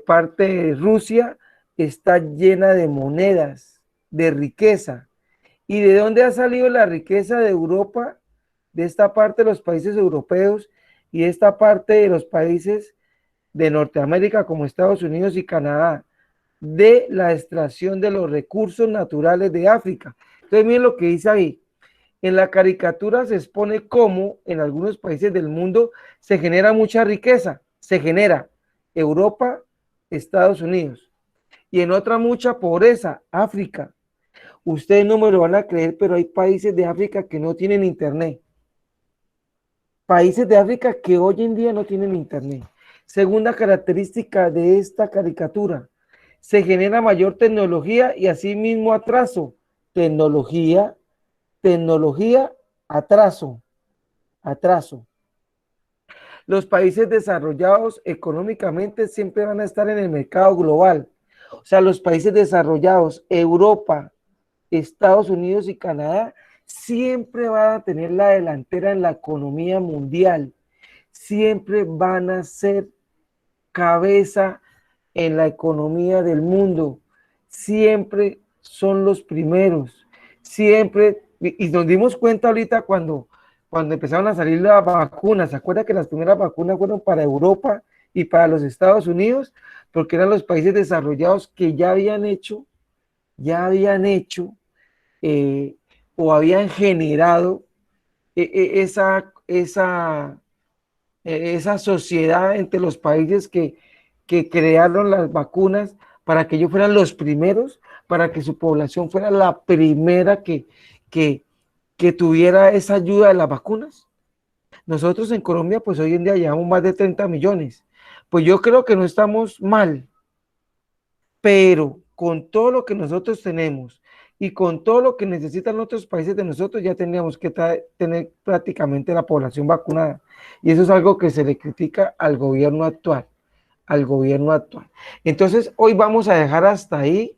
Parte de Rusia, está llena de monedas, de riqueza. ¿Y de dónde ha salido la riqueza de Europa? De esta parte de los países europeos y de esta parte de los países de Norteamérica como Estados Unidos y Canadá, de la extracción de los recursos naturales de África. Entonces miren lo que dice ahí. En la caricatura se expone cómo en algunos países del mundo se genera mucha riqueza, se genera Europa, Estados Unidos, y en otra mucha pobreza, África. Ustedes no me lo van a creer, pero hay países de África que no tienen internet. Países de África que hoy en día no tienen internet. Segunda característica de esta caricatura, se genera mayor tecnología y asimismo atraso. Tecnología, atraso, atraso. Los países desarrollados económicamente siempre van a estar en el mercado global. O sea, los países desarrollados, Europa, Estados Unidos y Canadá, siempre van a tener la delantera en la economía mundial. Siempre van a ser cabeza en la economía del mundo. Siempre son los primeros. Siempre, y nos dimos cuenta ahorita cuando empezaron a salir las vacunas. ¿Se acuerda que las primeras vacunas fueron para Europa y para los Estados Unidos? Porque eran los países desarrollados que ya habían hecho o habían generado esa sociedad entre los países que crearon las vacunas para que ellos fueran los primeros, para que su población fuera la primera que tuviera esa ayuda de las vacunas. Nosotros en Colombia, pues hoy en día llevamos más de 30 millones. Pues yo creo que no estamos mal, pero con todo lo que nosotros tenemos y con todo lo que necesitan otros países de nosotros, ya tendríamos que tener prácticamente la población vacunada. Y eso es algo que se le critica al gobierno actual, Entonces, hoy vamos a dejar hasta ahí.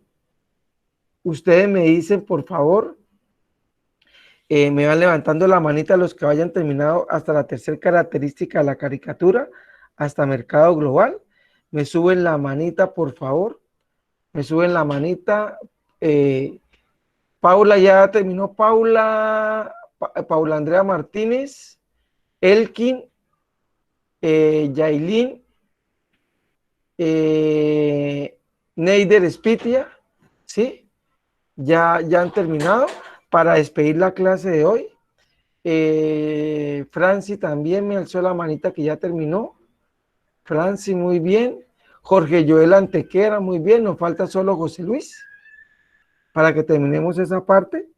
Ustedes me dicen, por favor, me van levantando la manita los que vayan terminado hasta la tercera característica de la caricatura, hasta mercado global. Me suben la manita, por favor. Me suben la manita. Paula ya terminó. Paula Andrea Martínez, Elkin, Yailin, Neider Spitia, ¿sí? Ya han terminado para despedir la clase de hoy. Franci también me alzó la manita que ya terminó. Franci, muy bien. Jorge Joel Antequera, muy bien. Nos falta solo José Luis para que terminemos esa parte.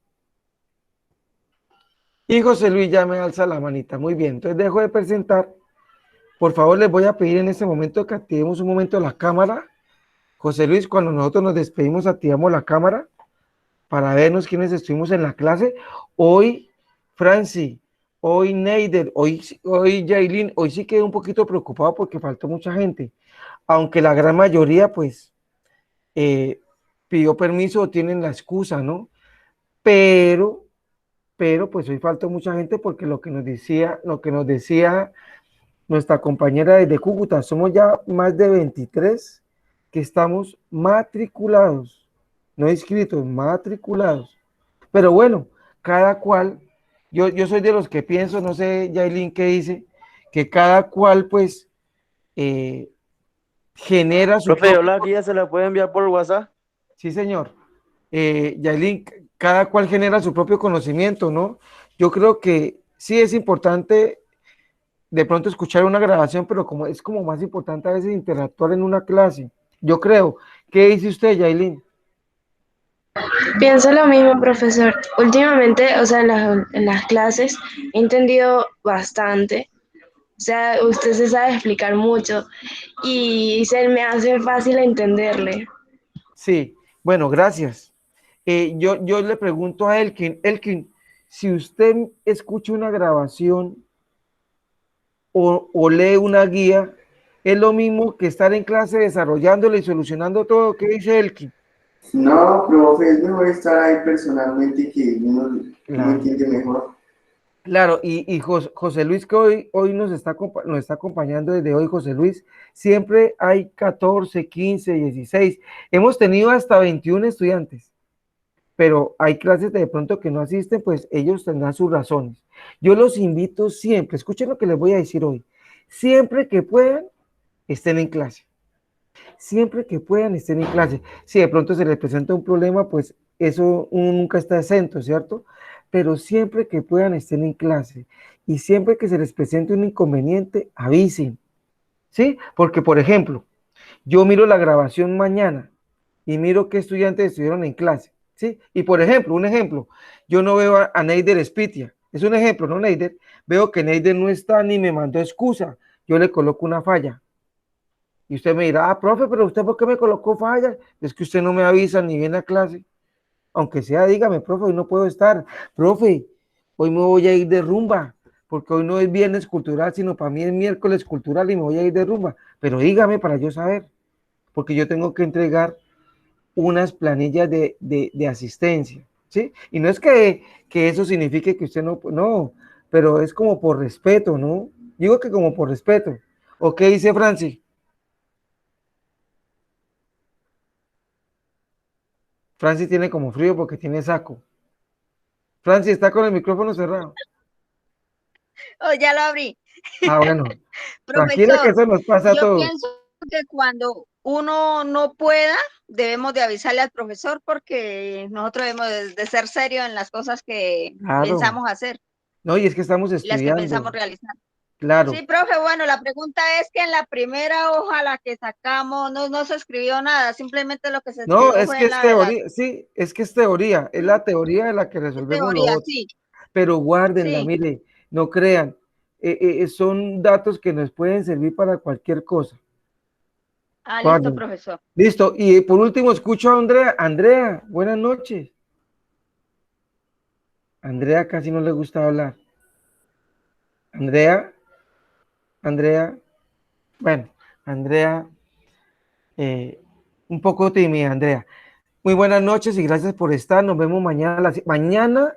Y José Luis ya me alza la manita. Muy bien. Entonces dejo de presentar. Por favor, les voy a pedir en este momento que activemos un momento la cámara. José Luis, cuando nosotros nos despedimos, activamos la cámara para vernos quiénes estuvimos en la clase. Hoy, Franci, hoy Neider, hoy Yailin, hoy sí quedé un poquito preocupado porque faltó mucha gente. Aunque la gran mayoría, pues, pidió permiso o tienen la excusa, ¿no? Pero, pues hoy faltó mucha gente porque lo que nos decía nuestra compañera desde Cúcuta, somos ya más de 23 que estamos matriculados, no inscritos, matriculados. Pero bueno, cada cual, yo soy de los que pienso, no sé, Yailin, qué dice, que cada cual, pues, genera su... Profe, yo la guía se la puede enviar por WhatsApp. Sí, señor. Yailin, cada cual genera su propio conocimiento, ¿no? Yo creo que sí es importante de pronto escuchar una grabación, pero como es como más importante a veces interactuar en una clase. Yo creo. ¿Qué dice usted, Yailin? Pienso lo mismo, profesor. Últimamente, o sea, en las clases he entendido bastante. O sea, usted se sabe explicar mucho y se me hace fácil entenderle. Sí, bueno, gracias. Yo le pregunto a Elkin, si usted escucha una grabación o lee una guía, ¿es lo mismo que estar en clase desarrollándole y solucionando todo? ¿Qué dice Elkin? No, profe, es mejor estar ahí personalmente que uno entiende mejor. Claro, y José Luis, que hoy nos está acompañando desde hoy, José Luis, siempre hay 14, 15, 16, hemos tenido hasta 21 estudiantes, pero hay clases de pronto que no asisten, pues ellos tendrán sus razones. Yo los invito siempre, escuchen lo que les voy a decir hoy, siempre que puedan, estén en clase. Siempre que puedan, estén en clase. Si de pronto se les presenta un problema, pues eso uno nunca está exento, ¿cierto? Pero siempre que puedan, estén en clase. Y siempre que se les presente un inconveniente, avisen, ¿sí? Porque, por ejemplo, yo miro la grabación mañana y miro qué estudiantes estuvieron en clase. ¿sí? Y por ejemplo, un ejemplo, yo no veo a Neider Spitia, es un ejemplo, ¿no, Neider? Veo que Neider no está ni me mandó excusa, yo le coloco una falla. Y usted me dirá, profe, pero usted ¿por qué me colocó falla? Es que usted no me avisa ni viene a clase. Aunque sea, dígame, profe, hoy no puedo estar. Profe, hoy me voy a ir de rumba, porque hoy no es viernes cultural, sino para mí es miércoles cultural y me voy a ir de rumba. Pero dígame para yo saber, porque yo tengo que entregar unas planillas de asistencia, ¿sí? Y no es que eso signifique que usted no, pero es como por respeto, ¿no? Digo que como por respeto. ¿O qué dice Francis? Francis tiene como frío porque tiene saco. Francis está con el micrófono cerrado. Oh, ya lo abrí. Ah, bueno. Tranquila que Profesor, eso nos pasa a yo todos. pienso que cuando uno no pueda, debemos de avisarle al profesor porque nosotros debemos de ser serios en las cosas que Claro. pensamos hacer No, y es que estamos y las que pensamos estudiando. realizar. Claro. Sí, profe, bueno, la pregunta es que en la primera hoja la que sacamos no se escribió nada, simplemente lo que se No, quedó es fue que en es la teoría, sí, es que es teoría, es la teoría de la que resolvemos lo teoría, otro. sí, Pero guárdenla, sí. mire, no crean, son datos que nos pueden servir para cualquier cosa. Ah, listo, Guárdenla. profesor. Listo, y por último escucho a Andrea. Andrea, buenas noches. Andrea casi no le gusta hablar. Andrea, Andrea, bueno, Andrea, eh, un poco tímida, Andrea. Muy buenas noches y gracias por estar. Nos vemos mañana mañana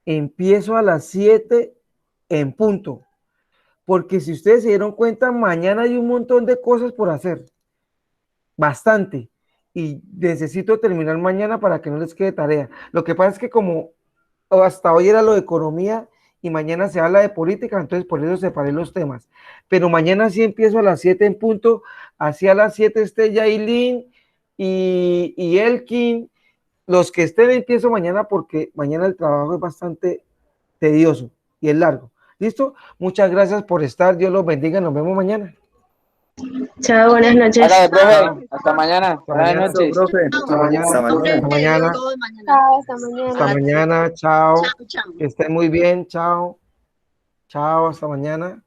empiezo a las 7 en punto. Porque si ustedes se dieron cuenta, mañana hay un montón de cosas por hacer. Bastante. Y necesito terminar mañana para que no les quede tarea. Lo que pasa es que como hasta hoy era lo de economía y mañana se habla de política, entonces por eso separé los temas. Pero mañana sí empiezo a las 7 en punto. Hacia las 7 esté Yailin y Elkin. Los que estén empiezo mañana porque mañana el trabajo es bastante tedioso y es largo. ¿Listo? Muchas gracias por estar. Dios los bendiga. Nos vemos mañana. Chao, buenas noches. Hágale, Chao. profe. Hasta mañana. Hasta Buenas mañana. Listo, noches. profe. Hasta mañana. Hasta mañana. Hasta mañana. Todos mañana. Chao, hasta mañana. Hasta mañana. Chao. Chao, chao. Que estén muy bien. Chao. Chao. Hasta mañana.